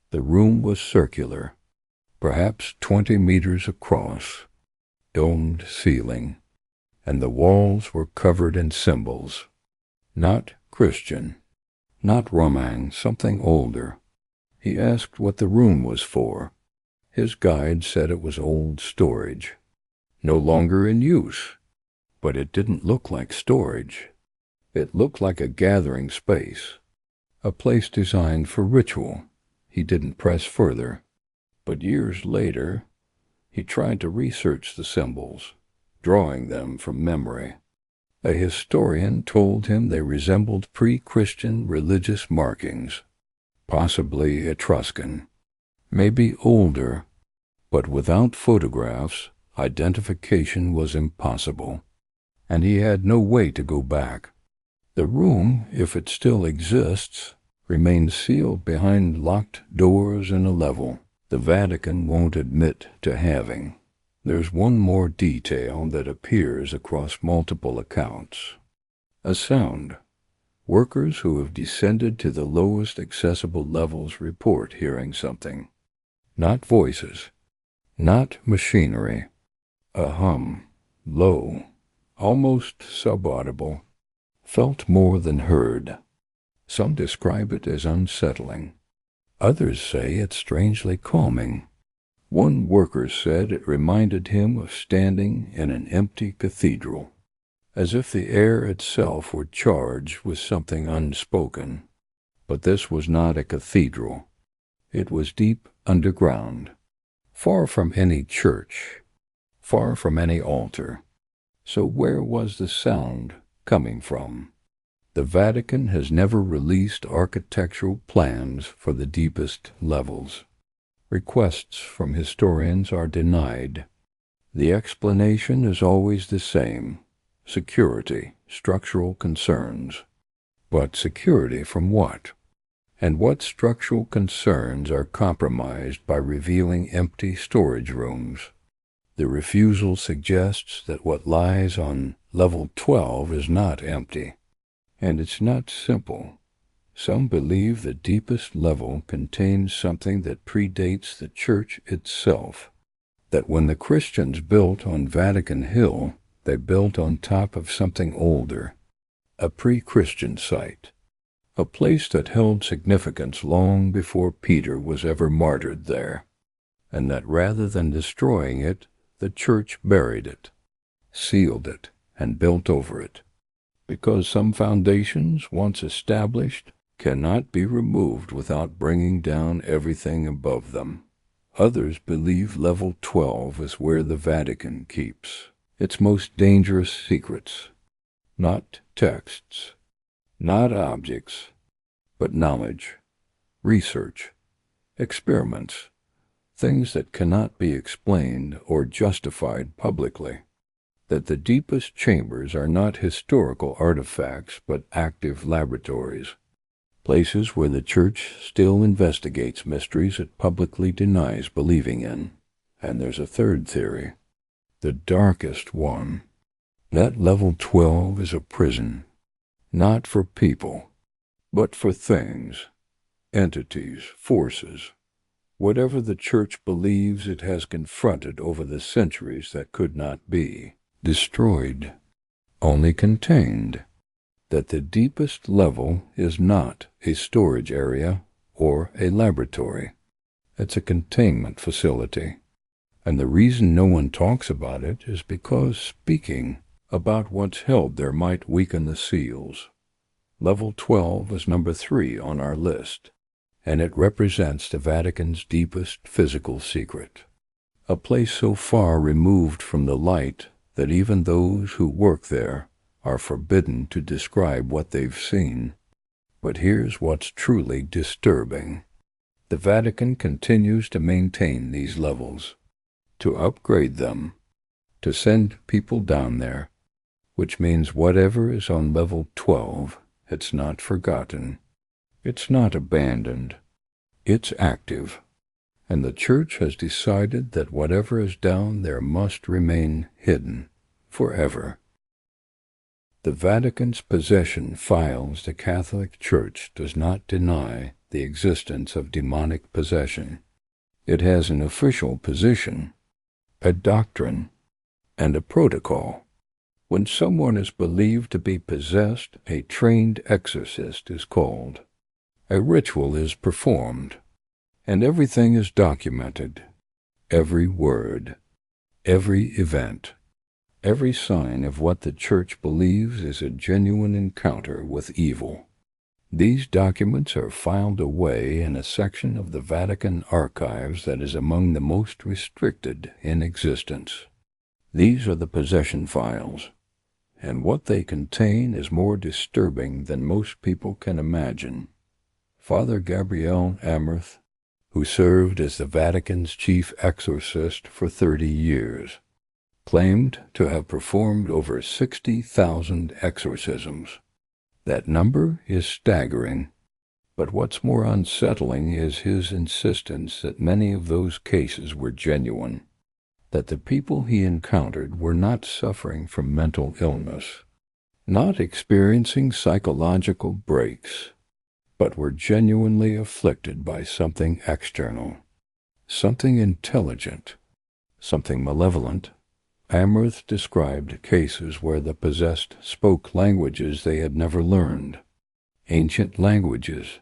[SPEAKER 1] The room was circular, perhaps 20 meters across, domed ceiling, and the walls were covered in symbols. Not Christian, not Roman, something older. He asked what the room was for. His guide said it was old storage, no longer in use, but it didn't look like storage. It looked like a gathering space, a place designed for ritual. He didn't press further, but years later, he tried to research the symbols, drawing them from memory. A historian told him they resembled pre-Christian religious markings, possibly Etruscan, maybe older, but without photographs, identification was impossible, and he had no way to go back. The room, if it still exists, remains sealed behind locked doors in a level the Vatican won't admit to having. There's one more detail that appears across multiple accounts. A sound. Workers who have descended to the lowest accessible levels report hearing something. Not voices, not machinery. A hum, low, almost subaudible, felt more than heard. Some describe it as unsettling. Others say it's strangely calming. One worker said it reminded him of standing in an empty cathedral, as if the air itself were charged with something unspoken. But this was not a cathedral. It was deep underground, far from any church, far from any altar. So where was the sound coming from? The Vatican has never released architectural plans for the deepest levels. Requests from historians are denied. The explanation is always the same: security, structural concerns. But security from what? And what structural concerns are compromised by revealing empty storage rooms? The refusal suggests that what lies on level 12 is not empty. And it's not simple. Some believe the deepest level contains something that predates the church itself, that when the Christians built on Vatican Hill, they built on top of something older, a pre-Christian site, a place that held significance long before Peter was ever martyred there, and that rather than destroying it, the church buried it, sealed it, and built over it. Because some foundations, once established, cannot be removed without bringing down everything above them. Others believe level 12 is where the Vatican keeps its most dangerous secrets. Not texts, not objects, but knowledge, research, experiments, things that cannot be explained or justified publicly. That the deepest chambers are not historical artifacts but active laboratories, places where the Church still investigates mysteries it publicly denies believing in. And there's a third theory, the darkest one, that level 12 is a prison, not for people, but for things, entities, forces, whatever the Church believes it has confronted over the centuries that could not be destroyed, only contained. That the deepest level is not a storage area or a laboratory. It's a containment facility. And the reason no one talks about it is because speaking about what's held there might weaken the seals. Level 12 is number 3 on our list, and it represents the Vatican's deepest physical secret. A place so far removed from the light that even those who work there are forbidden to describe what they've seen. But here's what's truly disturbing. The Vatican continues to maintain these levels, to upgrade them, to send people down there, which means whatever is on level 12, it's not forgotten. It's not abandoned. It's active. And the Church has decided that whatever is down there must remain hidden forever. The Vatican's possession files the Catholic Church does not deny the existence of demonic possession. It has an official position, a doctrine, and a protocol. When someone is believed to be possessed, a trained exorcist is called. A ritual is performed, and everything is documented. Every word, every event, every sign of what the Church believes is a genuine encounter with evil. These documents are filed away in a section of the Vatican archives that is among the most restricted in existence. These are the possession files, and what they contain is more disturbing than most people can imagine. Father Gabriel Amherst, who served as the Vatican's chief exorcist for 30 years, claimed to have performed over 60,000 exorcisms. That number is staggering, but what's more unsettling is his insistence that many of those cases were genuine, that the people he encountered were not suffering from mental illness, not experiencing psychological breaks, but were genuinely afflicted by something external, something intelligent, something malevolent. Amherst described cases where the possessed spoke languages they had never learned, ancient languages,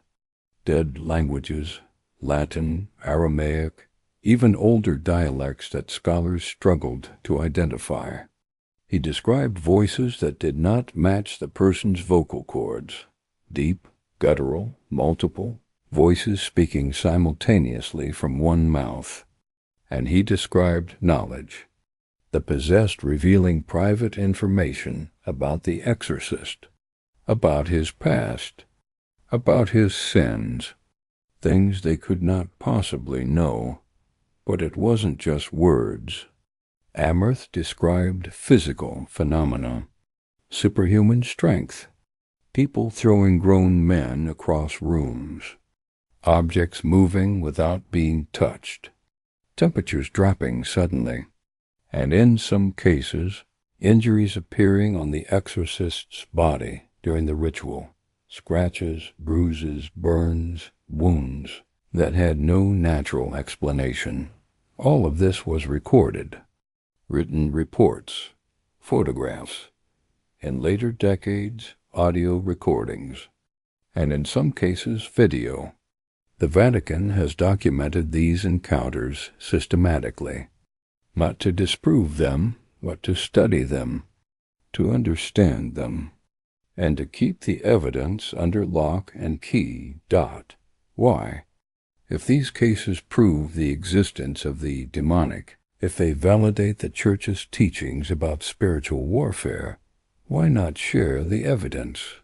[SPEAKER 1] dead languages, Latin, Aramaic, even older dialects that scholars struggled to identify. He described voices that did not match the person's vocal cords, deep, guttural, multiple, voices speaking simultaneously from one mouth. And he described knowledge, the possessed revealing private information about the exorcist, about his past, about his sins, things they could not possibly know. But it wasn't just words. Amherst described physical phenomena, superhuman strength, people throwing grown men across rooms, objects moving without being touched, temperatures dropping suddenly, and in some cases, injuries appearing on the exorcist's body during the ritual, scratches, bruises, burns, wounds that had no natural explanation. All of this was recorded, written reports, photographs, in later decades, audio recordings, and in some cases, video. The Vatican has documented these encounters systematically, not to disprove them, but to study them, to understand them, and to keep the evidence under lock and key. Why? If these cases prove the existence of the demonic, if they validate the Church's teachings about spiritual warfare, why not share the evidence?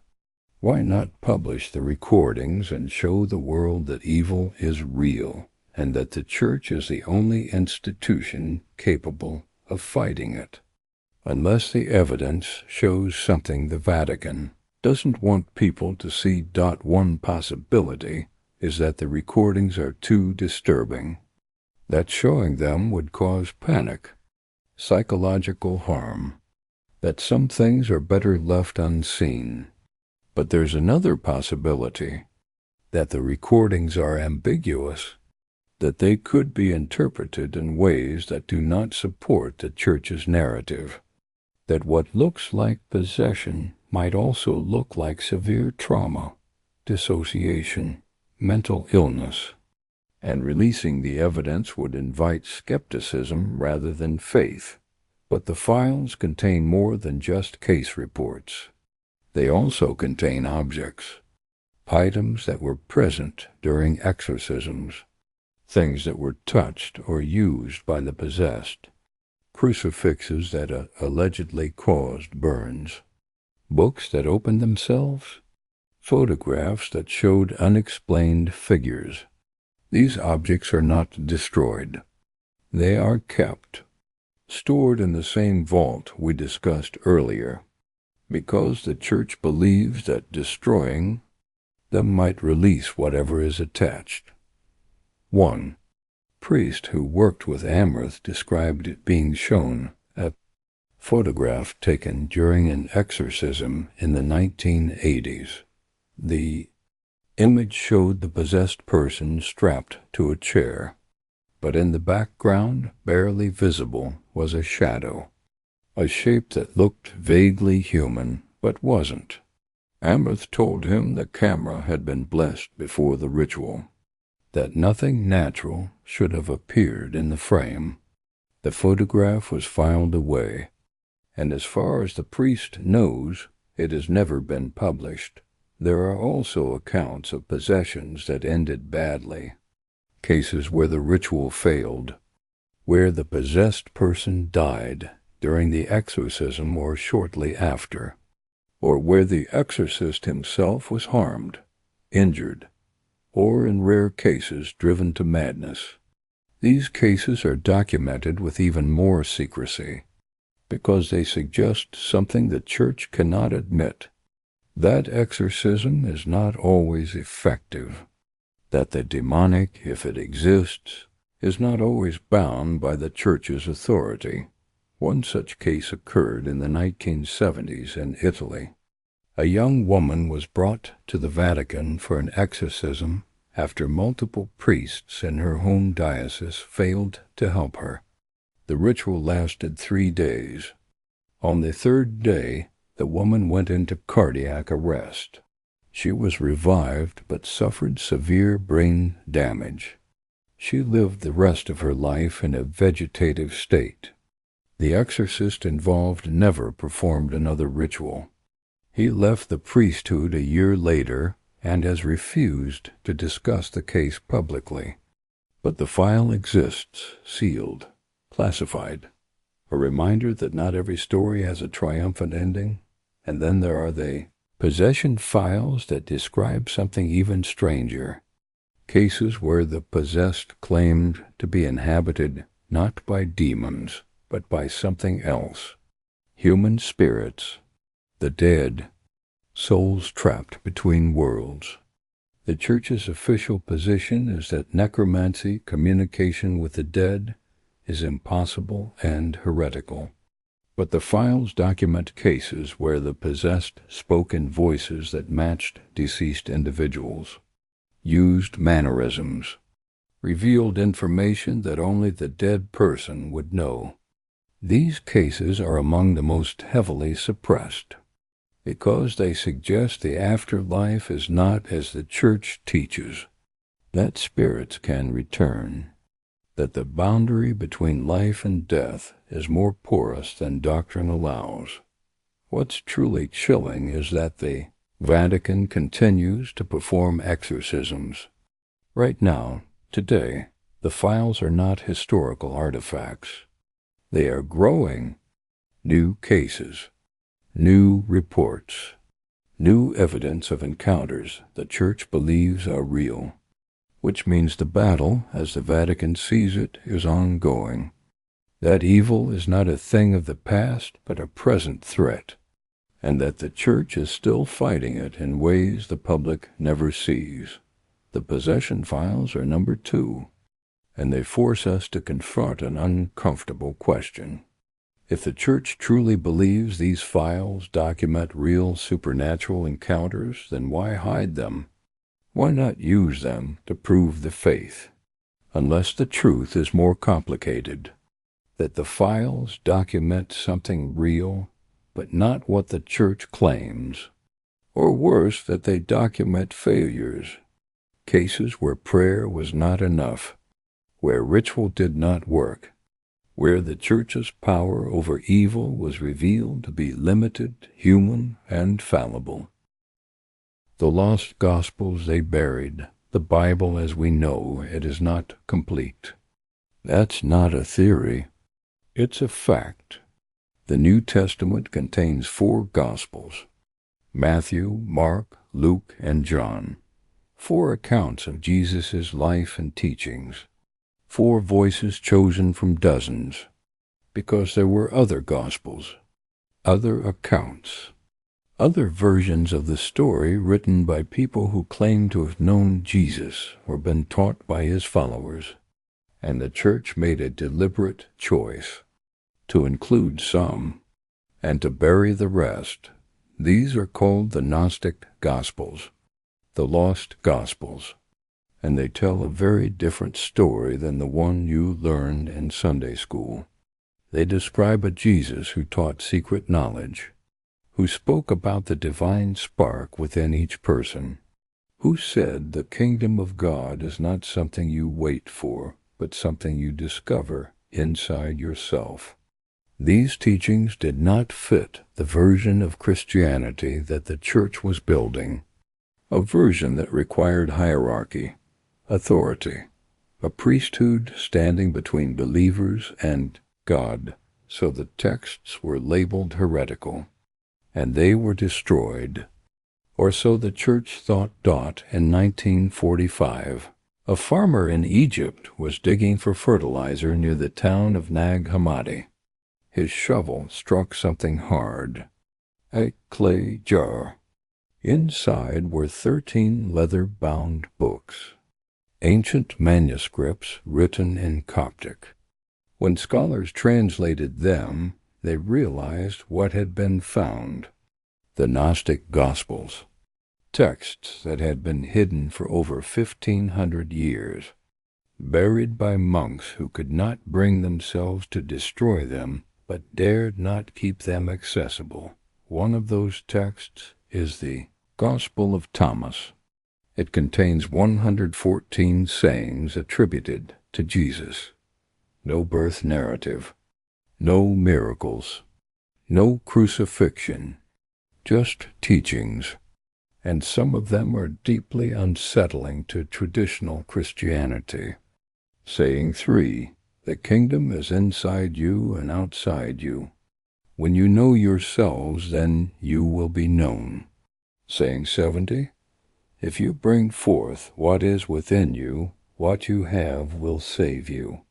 [SPEAKER 1] Why not publish the recordings and show the world that evil is real and that the Church is the only institution capable of fighting it? Unless the evidence shows something the Vatican doesn't want people to see. One possibility is that the recordings are too disturbing, that showing them would cause panic, psychological harm, that some things are better left unseen. But there's another possibility, that the recordings are ambiguous, that they could be interpreted in ways that do not support the Church's narrative, that what looks like possession might also look like severe trauma, dissociation, mental illness, and releasing the evidence would invite skepticism rather than faith. But the files contain more than just case reports. They also contain objects, items that were present during exorcisms, things that were touched or used by the possessed, crucifixes that allegedly caused burns, books that opened themselves, photographs that showed unexplained figures. These objects are not destroyed. They are kept, stored in the same vault we discussed earlier, because the Church believes that destroying them might release whatever is attached. One priest who worked with Amrith described it being shown a photograph taken during an exorcism in the 1980s. The image showed the possessed person strapped to a chair, but in the background, barely visible, was a shadow, a shape that looked vaguely human, but wasn't. Amrith told him the camera had been blessed before the ritual, that nothing natural should have appeared in the frame. The photograph was filed away, and as far as the priest knows, it has never been published. There are also accounts of possessions that ended badly, cases where the ritual failed, where the possessed person died during the exorcism or shortly after, or where the exorcist himself was harmed, injured, or in rare cases driven to madness. These cases are documented with even more secrecy, because they suggest something the Church cannot admit, that exorcism is not always effective, that the demonic, if it exists, is not always bound by the Church's authority. One such case occurred in the 1970s in Italy. A young woman was brought to the Vatican for an exorcism after multiple priests in her home diocese failed to help her. The ritual lasted 3 days. On the third day, the woman went into cardiac arrest. She was revived but suffered severe brain damage. She lived the rest of her life in a vegetative state. The exorcist involved never performed another ritual. He left the priesthood a year later and has refused to discuss the case publicly. But the file exists, sealed, classified, a reminder that not every story has a triumphant ending. And then there are the possession files that describe something even stranger, cases where the possessed claimed to be inhabited not by demons, but by something else, human spirits, the dead, souls trapped between worlds. The Church's official position is that necromancy, communication with the dead, is impossible and heretical. But the files document cases where the possessed spoke in voices that matched deceased individuals, used mannerisms, revealed information that only the dead person would know. These cases are among the most heavily suppressed, because they suggest the afterlife is not as the Church teaches, that spirits can return, that the boundary between life and death is more porous than doctrine allows. What's truly chilling is that the Vatican continues to perform exorcisms. Right now, today, the files are not historical artifacts. They are growing new cases, new reports, New evidence of encounters the Church believes are real, which means the battle, as the Vatican sees it, is ongoing. That evil is not a thing of the past, but a present threat, and that the Church is still fighting it in ways the public never sees. The possession files are number 2, and they force us to confront an uncomfortable question. If the Church truly believes these files document real supernatural encounters, then why hide them? Why not use them to prove the faith? Unless the truth is more complicated, that the files document something real, but not what the Church claims. Or worse, that they document failures, cases where prayer was not enough, where ritual did not work, where the Church's power over evil was revealed to be limited, human, and fallible. The lost Gospels they buried, the Bible as we know it is not complete. That's not a theory. It's a fact. The New Testament contains 4 Gospels: Matthew, Mark, Luke, and John. 4 accounts of Jesus' life and teachings. 4 voices chosen from dozens, because there were other Gospels, other accounts, other versions of the story written by people who claim to have known Jesus or been taught by his followers, and the Church made a deliberate choice to include some and to bury the rest. These are called the Gnostic Gospels, the Lost Gospels, and they tell a very different story than the one you learned in Sunday school. They describe a Jesus who taught secret knowledge, who spoke about the divine spark within each person, who said the kingdom of God is not something you wait for, but something you discover inside yourself. These teachings did not fit the version of Christianity that the Church was building, a version that required hierarchy, authority, a priesthood standing between believers and God, so the texts were labeled heretical, and they were destroyed. Or so the Church thought. In 1945, a farmer in Egypt was digging for fertilizer near the town of Nag Hammadi. His shovel struck something hard, a clay jar. Inside were 13 leather-bound books, ancient manuscripts written in Coptic. When scholars translated them, they realized what had been found: the Gnostic Gospels, texts that had been hidden for over 1,500 years, buried by monks who could not bring themselves to destroy them, but dared not keep them accessible. One of those texts is the Gospel of Thomas. It contains 114 sayings attributed to Jesus. No birth narrative, no miracles, no crucifixion, just teachings, and some of them are deeply unsettling to traditional Christianity. Saying 3, the kingdom is inside you and outside you. When you know yourselves, then you will be known. Saying 70, if you bring forth what is within you, what you have will save you.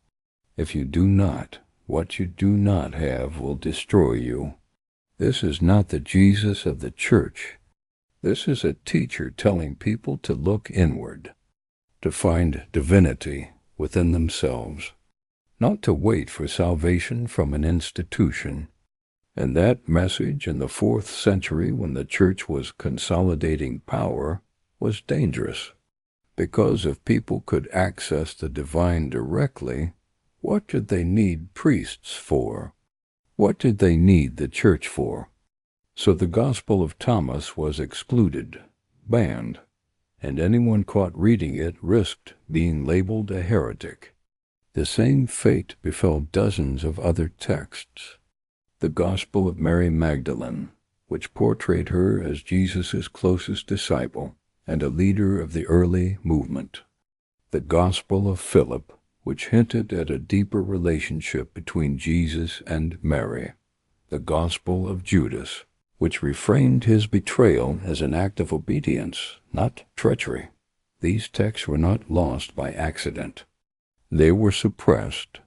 [SPEAKER 1] If you do not, what you do not have will destroy you. This is not the Jesus of the Church. This is a teacher telling people to look inward, to find divinity within themselves, not to wait for salvation from an institution. And that message in the 4th century, when the Church was consolidating power, was dangerous, because if people could access the divine directly, what did they need priests for? What did they need the Church for? So the Gospel of Thomas was excluded, banned, and anyone caught reading it risked being labeled a heretic. The same fate befell dozens of other texts. The Gospel of Mary Magdalene, which portrayed her as Jesus' closest disciple and a leader of the early movement. The Gospel of Philip, which hinted at a deeper relationship between Jesus and Mary. The Gospel of Judas, which reframed his betrayal as an act of obedience, not treachery. These texts were not lost by accident. They were suppressed.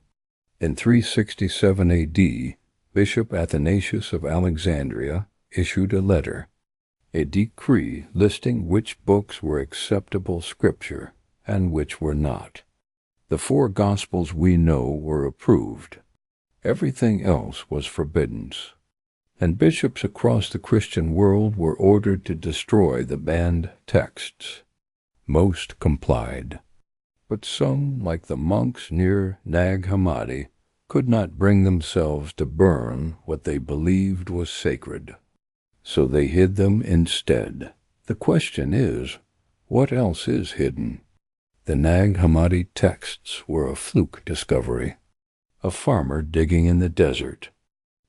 [SPEAKER 1] In 367 A.D., Bishop Athanasius of Alexandria issued a letter, a decree listing which books were acceptable scripture and which were not. The 4 Gospels we know were approved. Everything else was forbidden. And bishops across the Christian world were ordered to destroy the banned texts. Most complied. But some, like the monks near Nag Hammadi, could not bring themselves to burn what they believed was sacred. So they hid them instead. The question is, what else is hidden? The Nag Hammadi texts were a fluke discovery, a farmer digging in the desert.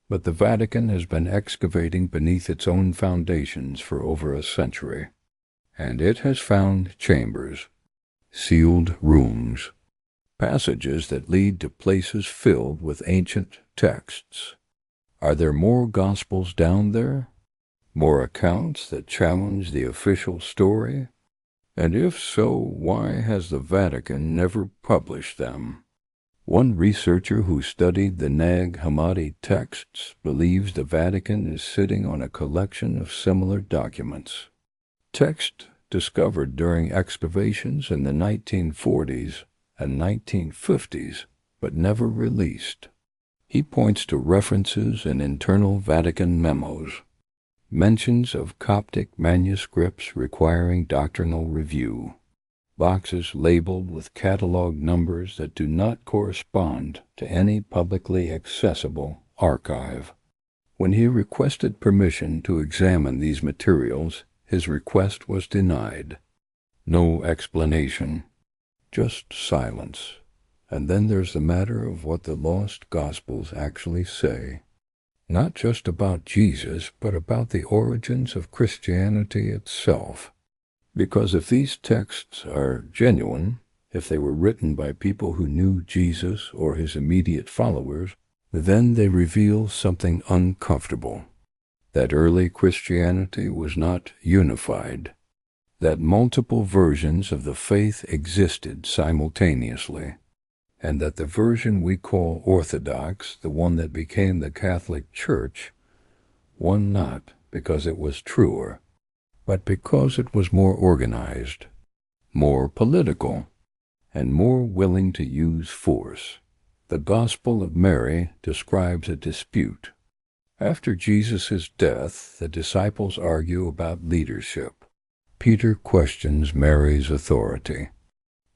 [SPEAKER 1] But the Vatican has been excavating beneath its own foundations for over a century, and it has found chambers, sealed rooms, passages that lead to places filled with ancient texts. Are there more Gospels down there? More accounts that challenge the official story? And if so, why has the Vatican never published them? One researcher who studied the Nag Hammadi texts believes the Vatican is sitting on a collection of similar documents. Texts discovered during excavations in the 1940s and 1950s, but never released. He points to references in internal Vatican memos, mentions of Coptic manuscripts requiring doctrinal review, boxes labeled with catalog numbers that do not correspond to any publicly accessible archive. When he requested permission to examine these materials, his request was denied. No explanation, just silence. And then there's the matter of what the lost Gospels actually say. Not just about Jesus, but about the origins of Christianity itself. Because if these texts are genuine, if they were written by people who knew Jesus or his immediate followers, then they reveal something uncomfortable. That early Christianity was not unified. That multiple versions of the faith existed simultaneously. And that the version we call Orthodox, the one that became the Catholic Church, won not because it was truer, but because it was more organized, more political, and more willing to use force. The Gospel of Mary describes a dispute. After Jesus' death, the disciples argue about leadership. Peter questions Mary's authority,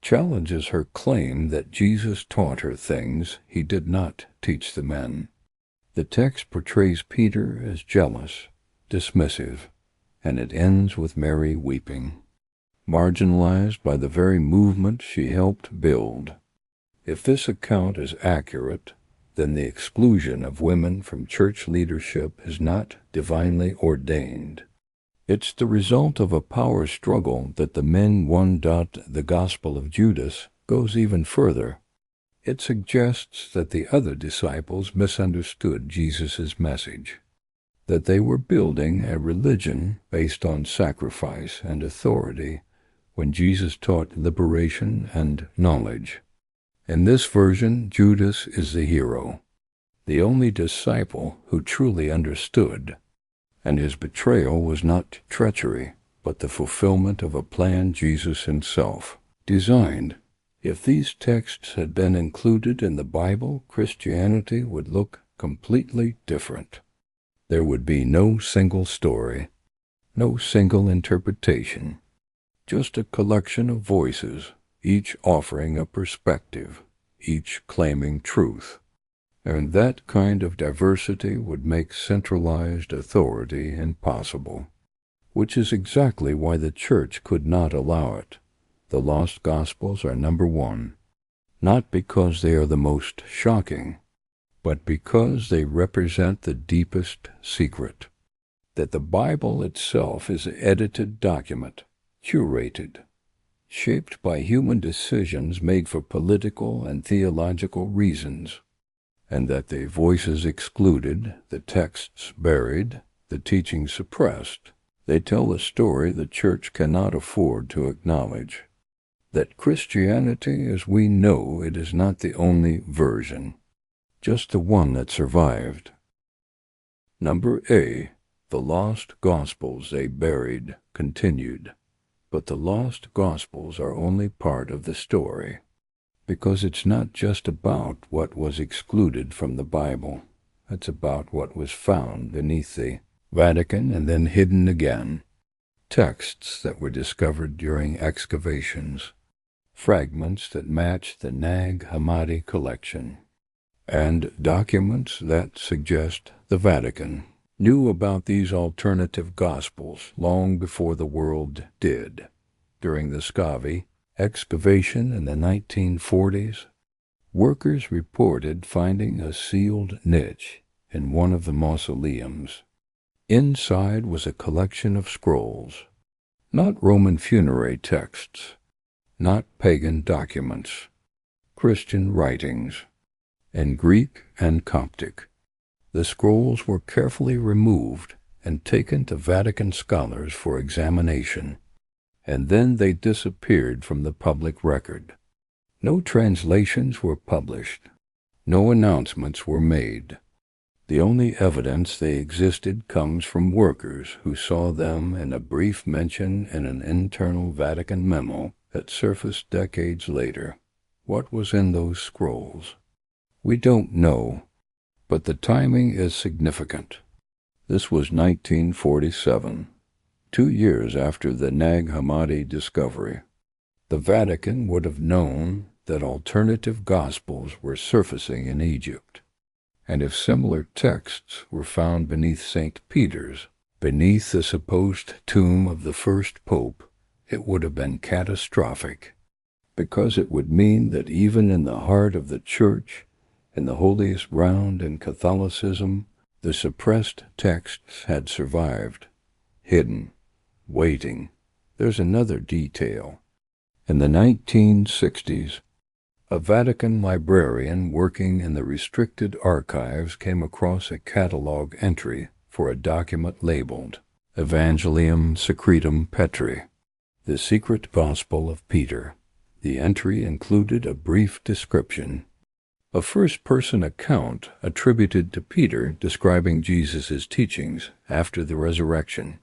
[SPEAKER 1] challenges her claim that Jesus taught her things he did not teach the men. The text portrays Peter as jealous, dismissive, and it ends with Mary weeping, marginalized by the very movement she helped build. If this account is accurate, then the exclusion of women from church leadership is not divinely ordained. It's the result of a power struggle that the men won. The Gospel of Judas goes even further. It suggests that the other disciples misunderstood Jesus' message, that they were building a religion based on sacrifice and authority when Jesus taught liberation and knowledge. In this version, Judas is the hero, the only disciple who truly understood, and his betrayal was not treachery, but the fulfillment of a plan Jesus himself designed. If these texts had been included in the Bible, Christianity would look completely different. There would be no single story, no single interpretation, just a collection of voices, each offering a perspective, each claiming truth. And that kind of diversity would make centralized authority impossible, which is exactly why the Church could not allow it. The lost Gospels are number one, not because they are the most shocking, but because they represent the deepest secret, that the Bible itself is an edited document, curated, shaped by human decisions made for political and theological reasons, and that the voices excluded, the texts buried, the teachings suppressed. They tell a story the Church cannot afford to acknowledge. That Christianity as we know it is not the only version, just the one that survived. Number A. The lost Gospels they buried continued. But the lost Gospels are only part of the story, because it's not just about what was excluded from the Bible. It's about what was found beneath the Vatican and then hidden again. Texts that were discovered during excavations, fragments that match the Nag Hammadi collection, and documents that suggest the Vatican knew about these alternative Gospels long before the world did. During the Scavi excavation in the 1940s, workers reported finding a sealed niche in one of the mausoleums. Inside was a collection of scrolls, not Roman funerary texts, not pagan documents, Christian writings, in Greek and Coptic. The scrolls were carefully removed and taken to Vatican scholars for examination, and then they disappeared from the public record. No translations were published. No announcements were made. The only evidence they existed comes from workers who saw them in a brief mention in an internal Vatican memo that surfaced decades later. What was in those scrolls? We don't know, but the timing is significant. This was 1947, 2 years after the Nag Hammadi discovery. The Vatican would have known that alternative Gospels were surfacing in Egypt, and if similar texts were found beneath St. Peter's, beneath the supposed tomb of the first pope, it would have been catastrophic, because it would mean that even in the heart of the Church, in the holiest ground in Catholicism, the suppressed texts had survived, hidden, waiting. There's another detail. In the 1960s, a Vatican librarian working in the restricted archives came across a catalog entry for a document labeled Evangelium Secretum Petri, the secret Gospel of Peter. The entry included a brief description, a first-person account attributed to Peter describing Jesus' teachings after the resurrection.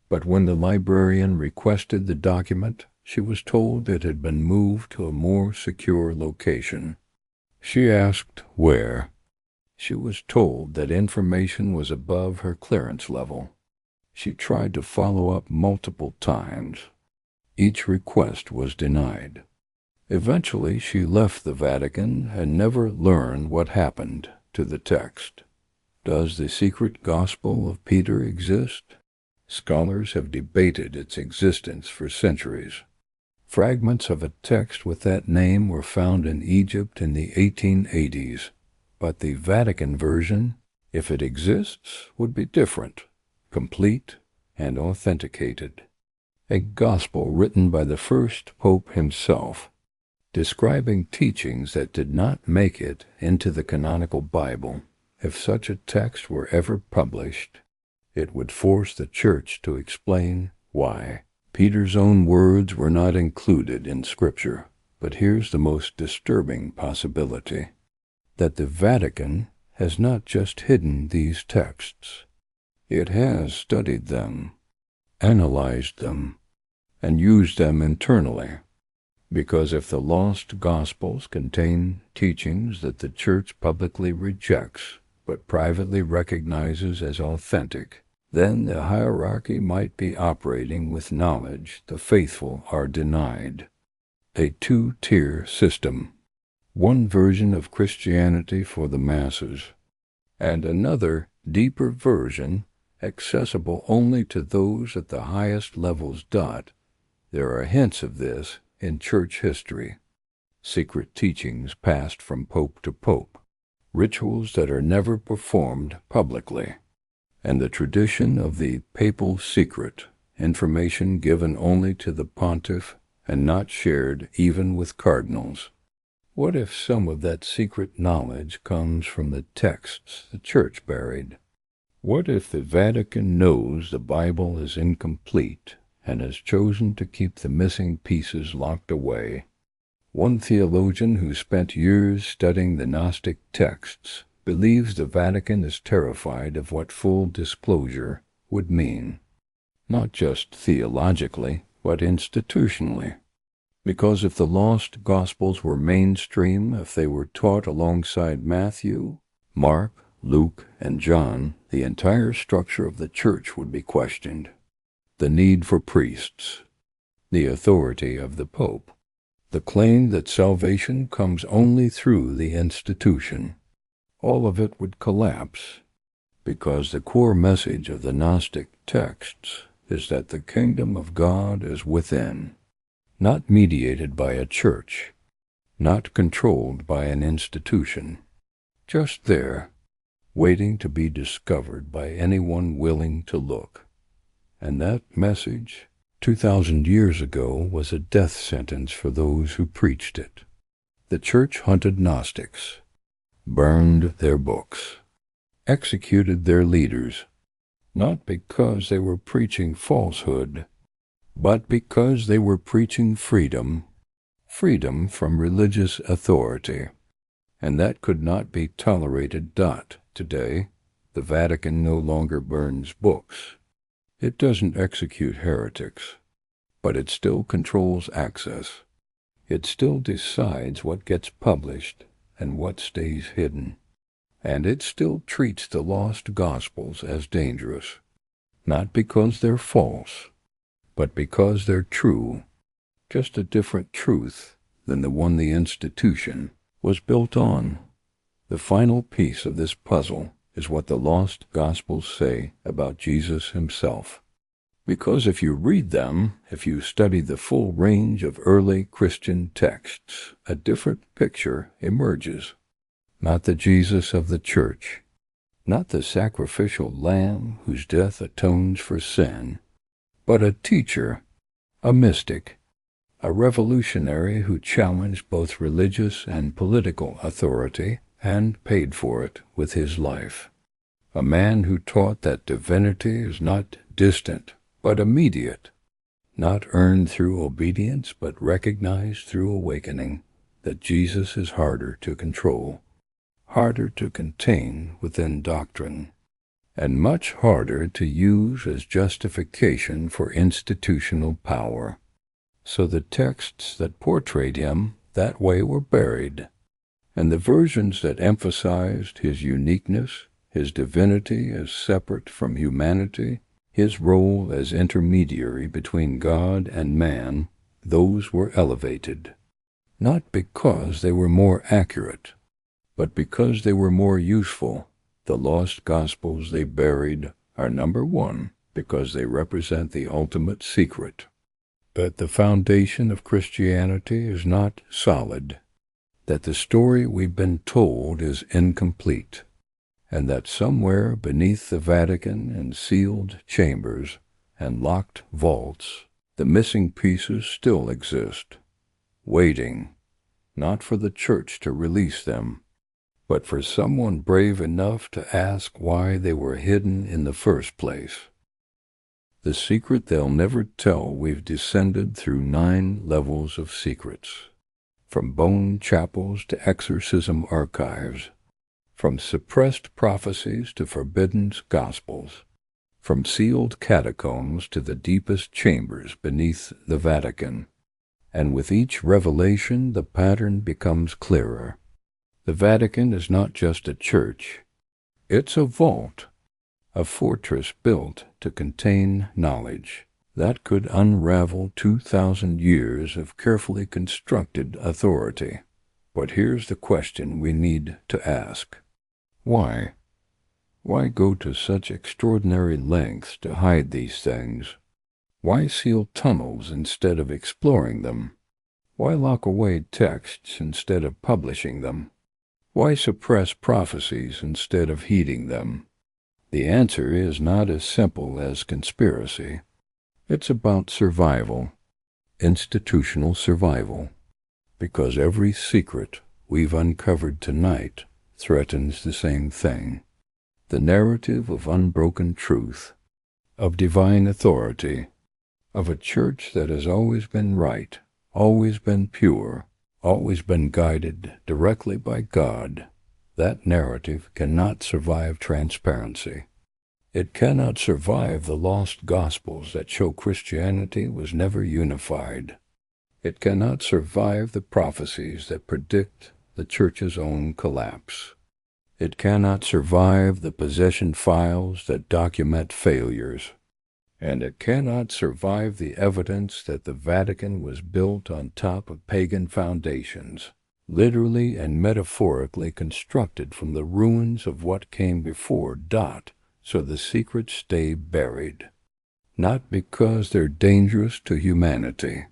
[SPEAKER 1] But when the librarian requested the document, she was told it had been moved to a more secure location. She asked where. She was told that information was above her clearance level. She tried to follow up multiple times. Each request was denied. Eventually, she left the Vatican and never learned what happened to the text. Does the secret Gospel of Peter exist? Scholars have debated its existence for centuries. Fragments of a text with that name were found in Egypt in the 1880s, but the Vatican version, if it exists, would be different, complete, and authenticated. A gospel written by the first pope himself, describing teachings that did not make it into the canonical Bible. If such a text were ever published, it would force the Church to explain why. Peter's own words were not included in Scripture, but here's the most disturbing possibility, that the Vatican has not just hidden these texts. It has studied them, analyzed them, and used them internally. Because if the lost Gospels contain teachings that the Church publicly rejects but privately recognizes as authentic, then the hierarchy might be operating with knowledge the faithful are denied. A two-tier system. One version of Christianity for the masses, and another, deeper version, accessible only to those at the highest levels. There are hints of this in church history. Secret teachings passed from pope to pope, rituals that are never performed publicly, and the tradition of the papal secret, information given only to the pontiff and not shared even with cardinals. What if some of that secret knowledge comes from the texts the Church buried? What if the Vatican knows the Bible is incomplete and has chosen to keep the missing pieces locked away? One theologian who spent years studying the Gnostic texts believes the Vatican is terrified of what full disclosure would mean, not just theologically, but institutionally. Because if the lost Gospels were mainstream, if they were taught alongside Matthew, Mark, Luke, and John, the entire structure of the church would be questioned. The need for priests, the authority of the Pope, the claim that salvation comes only through the institution. All of it would collapse, because the core message of the Gnostic texts is that the kingdom of God is within, not mediated by a church, not controlled by an institution, just there, waiting to be discovered by anyone willing to look. And that message, 2,000 years ago, was a death sentence for those who preached it. The church hunted Gnostics, burned their books, executed their leaders, not because they were preaching falsehood, but because they were preaching freedom, freedom from religious authority. And that could not be tolerated. Today, the Vatican no longer burns books. It doesn't execute heretics, but it still controls access. It still decides what gets published and what stays hidden. And it still treats the lost Gospels as dangerous, not because they're false, but because they're true, just a different truth than the one the institution was built on. The final piece of this puzzle is what the lost Gospels say about Jesus himself. Because if you read them, if you study the full range of early Christian texts, a different picture emerges. Not the Jesus of the church, not the sacrificial lamb whose death atones for sin, but a teacher, a mystic, a revolutionary who challenged both religious and political authority and paid for it with his life. A man who taught that divinity is not distant, but immediate, not earned through obedience, but recognized through awakening, that Jesus is harder to control, harder to contain within doctrine, and much harder to use as justification for institutional power. So the texts that portrayed him that way were buried, and the versions that emphasized his uniqueness, his divinity as separate from humanity, his role as intermediary between God and man, those were elevated, not because they were more accurate, but because they were more useful. The lost Gospels they buried are number one, because they represent the ultimate secret, that the foundation of Christianity is not solid, that the story we've been told is incomplete, and that somewhere beneath the Vatican and sealed chambers and locked vaults, the missing pieces still exist, waiting, not for the church to release them, but for someone brave enough to ask why they were hidden in the first place. The secret they'll never tell we've descended through 9 levels of secrets, from bone chapels to exorcism archives, from suppressed prophecies to forbidden Gospels, from sealed catacombs to the deepest chambers beneath the Vatican. And with each revelation, the pattern becomes clearer. The Vatican is not just a church. It's a vault, a fortress built to contain knowledge that could unravel 2,000 years of carefully constructed authority. But here's the question we need to ask. Why? Why go to such extraordinary lengths to hide these things? Why seal tunnels instead of exploring them? Why lock away texts instead of publishing them? Why suppress prophecies instead of heeding them? The answer is not as simple as conspiracy. It's about survival, institutional survival, because every secret we've uncovered tonight threatens the same thing. the narrative of unbroken truth, of divine authority, of a church that has always been right, always been pure, always been guided directly by God. That narrative cannot survive transparency. It cannot survive the lost gospels that show Christianity was never unified. It cannot survive the prophecies that predict the church's own collapse. It cannot survive the possession files that document failures. And it cannot survive the evidence that the Vatican was built on top of pagan foundations, literally and metaphorically constructed from the ruins of what came before. So the secrets stay buried, not because they're dangerous to humanity,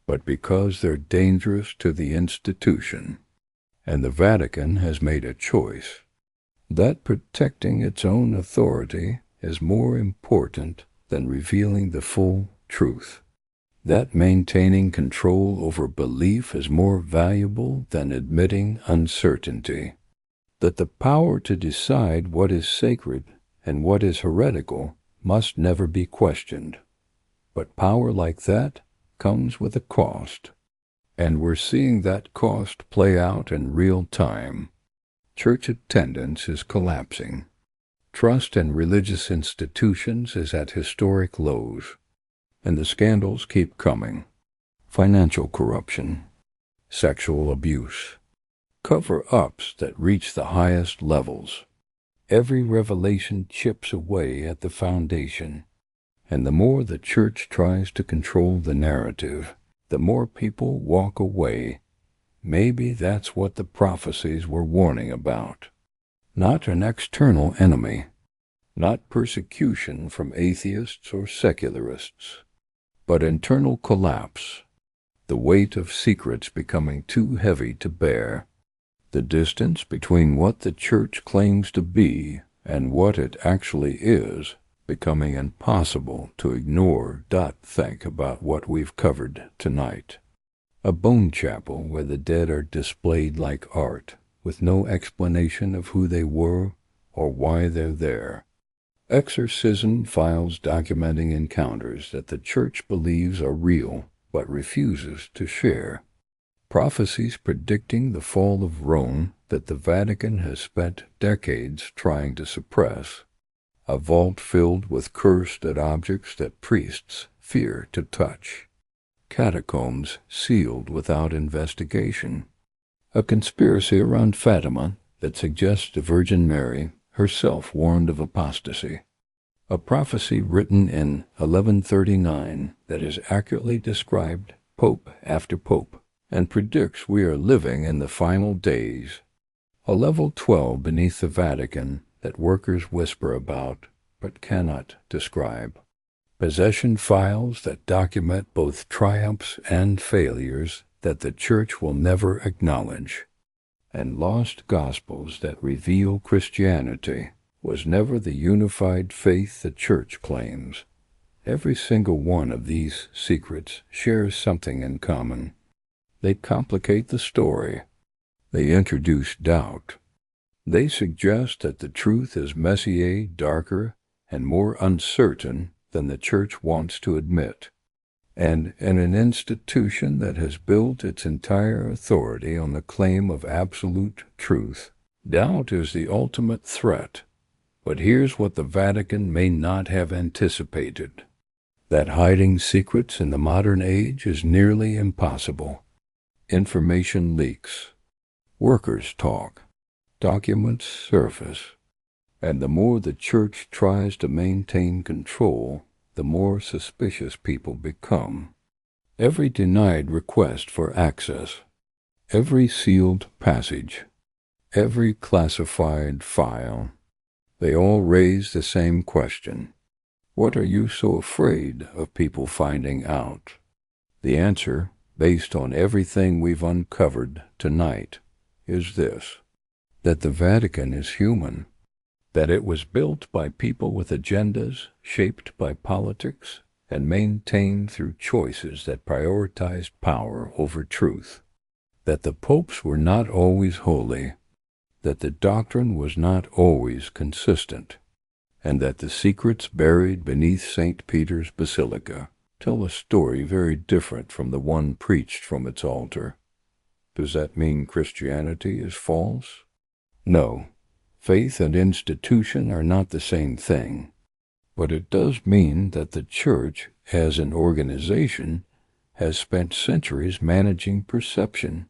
[SPEAKER 1] but because they're dangerous to the institution. And the Vatican has made a choice that protecting its own authority is more important than revealing the full truth, that maintaining control over belief is more valuable than admitting uncertainty, that the power to decide what is sacred and what is heretical must never be questioned. But power like that comes with a cost, and we're seeing that cost play out in real time. Church attendance is collapsing. Trust in religious institutions is at historic lows, and the scandals keep coming. Financial corruption, sexual abuse, cover-ups that reach the highest levels. Every revelation chips away at the foundation, and the more the church tries to control the narrative, the more people walk away. Maybe that's what the prophecies were warning about. Not an external enemy, not persecution from atheists or secularists, but internal collapse, the weight of secrets becoming too heavy to bear, the distance between what the church claims to be and what it actually is becoming impossible to ignore. Think about what we've covered tonight. A bone chapel where the dead are displayed like art, with no explanation of who they were or why they're there. Exorcism files documenting encounters that the church believes are real but refuses to share. Prophecies predicting the fall of Rome that the Vatican has spent decades trying to suppress. A vault filled with cursed objects that priests fear to touch. Catacombs sealed without investigation. A conspiracy around Fatima that suggests the Virgin Mary herself warned of apostasy. A prophecy written in 1139 that has accurately described pope after pope and predicts we are living in the final days. A level 12 beneath the Vatican that workers whisper about but cannot describe. Possession files that document both triumphs and failures that the church will never acknowledge. And lost gospels that reveal Christianity was never the unified faith the church claims. Every single one of these secrets shares something in common. They complicate the story. They introduce doubt. They suggest that the truth is messier, darker, and more uncertain than the church wants to admit. And in an institution that has built its entire authority on the claim of absolute truth, doubt is the ultimate threat. But here's what the Vatican may not have anticipated: that hiding secrets in the modern age is nearly impossible. Information leaks. Workers talk. Documents surface. And the more the church tries to maintain control, the more suspicious people become. Every denied request for access, every sealed passage, every classified file, they all raise the same question. What are you so afraid of people finding out? The answer, based on everything we've uncovered tonight, is this: that the Vatican is human, that it was built by people with agendas shaped by politics and maintained through choices that prioritized power over truth, that the popes were not always holy, that the doctrine was not always consistent, and that the secrets buried beneath St. Peter's Basilica tell a story very different from the one preached from its altar. Does that mean Christianity is false? No. Faith and institution are not the same thing. But it does mean that the Church, as an organization, has spent centuries managing perception,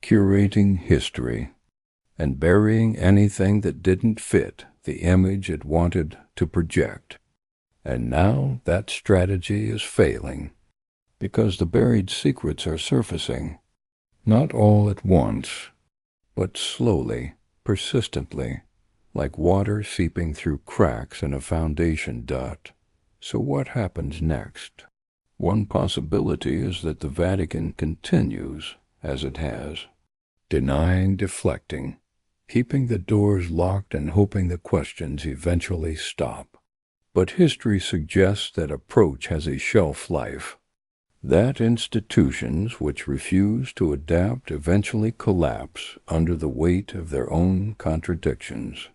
[SPEAKER 1] curating history, and burying anything that didn't fit the image it wanted to project. And now that strategy is failing, because the buried secrets are surfacing, not all at once, but slowly, persistently, like water seeping through cracks in a foundation duct. So what happens next? One possibility is that the Vatican continues, as it has, denying, deflecting, keeping the doors locked and hoping the questions eventually stop. But history suggests that approach has a shelf life, that institutions which refuse to adapt eventually collapse under the weight of their own contradictions.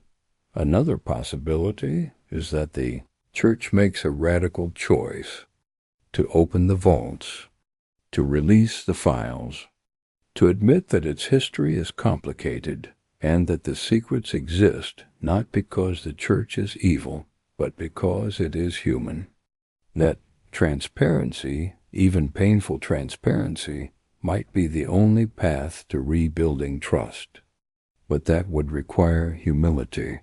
[SPEAKER 1] Another possibility is that the Church makes a radical choice to open the vaults, to release the files, to admit that its history is complicated and that the secrets exist not because the Church is evil, but because it is human. That transparency, even painful transparency, might be the only path to rebuilding trust. But that would require humility,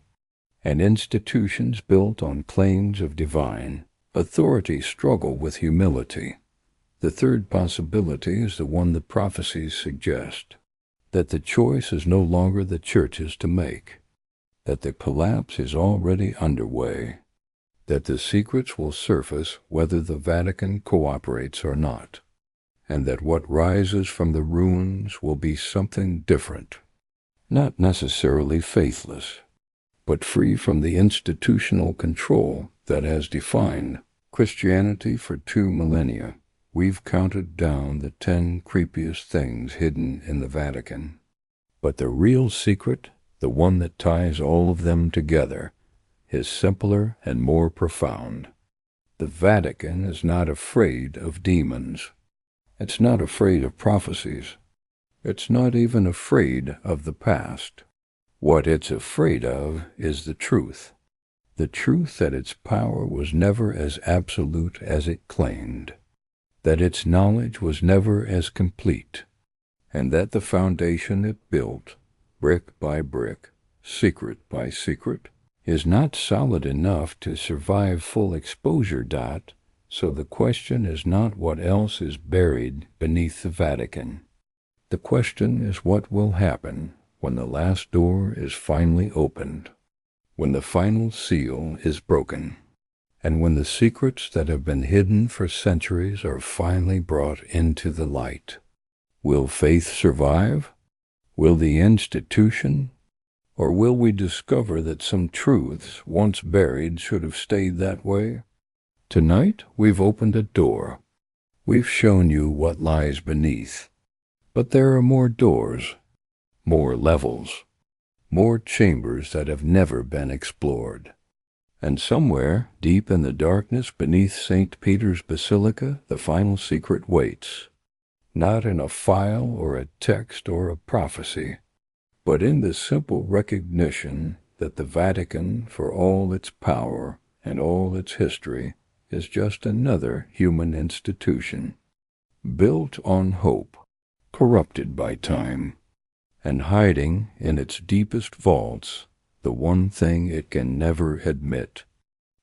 [SPEAKER 1] and institutions built on claims of divine authority struggle with humility. The third possibility is the one the prophecies suggest, that the choice is no longer the Church's to make, that the collapse is already underway, that the secrets will surface whether the Vatican cooperates or not, and that what rises from the ruins will be something different, not necessarily faithless, but free from the institutional control that has defined Christianity for 2 millennia. We've counted down the 10 creepiest things hidden in the Vatican. But the real secret, the one that ties all of them together, is simpler and more profound. The Vatican is not afraid of demons. It's not afraid of prophecies. It's not even afraid of the past. What it's afraid of is the truth that its power was never as absolute as it claimed, that its knowledge was never as complete, and that the foundation it built, brick by brick, secret by secret, is not solid enough to survive full exposure. So the question is not what else is buried beneath the Vatican. The question is what will happen when the last door is finally opened, when the final seal is broken, and when the secrets that have been hidden for centuries are finally brought into the light. Will faith survive? Will the institution? Or will we discover that some truths once buried should have stayed that way? Tonight we've opened a door. We've shown you what lies beneath. But there are more doors, more levels, more chambers that have never been explored. And somewhere, deep in the darkness beneath St. Peter's Basilica, the final secret waits, not in a file or a text or a prophecy, but in the simple recognition that the Vatican, for all its power and all its history, is just another human institution, built on hope, corrupted by time, and hiding in its deepest vaults the one thing it can never admit,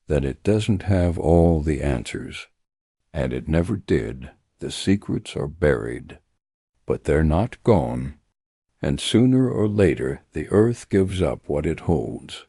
[SPEAKER 1] that it doesn't have all the answers, and it never did. The secrets are buried, but they're not gone, and sooner or later the earth gives up what it holds,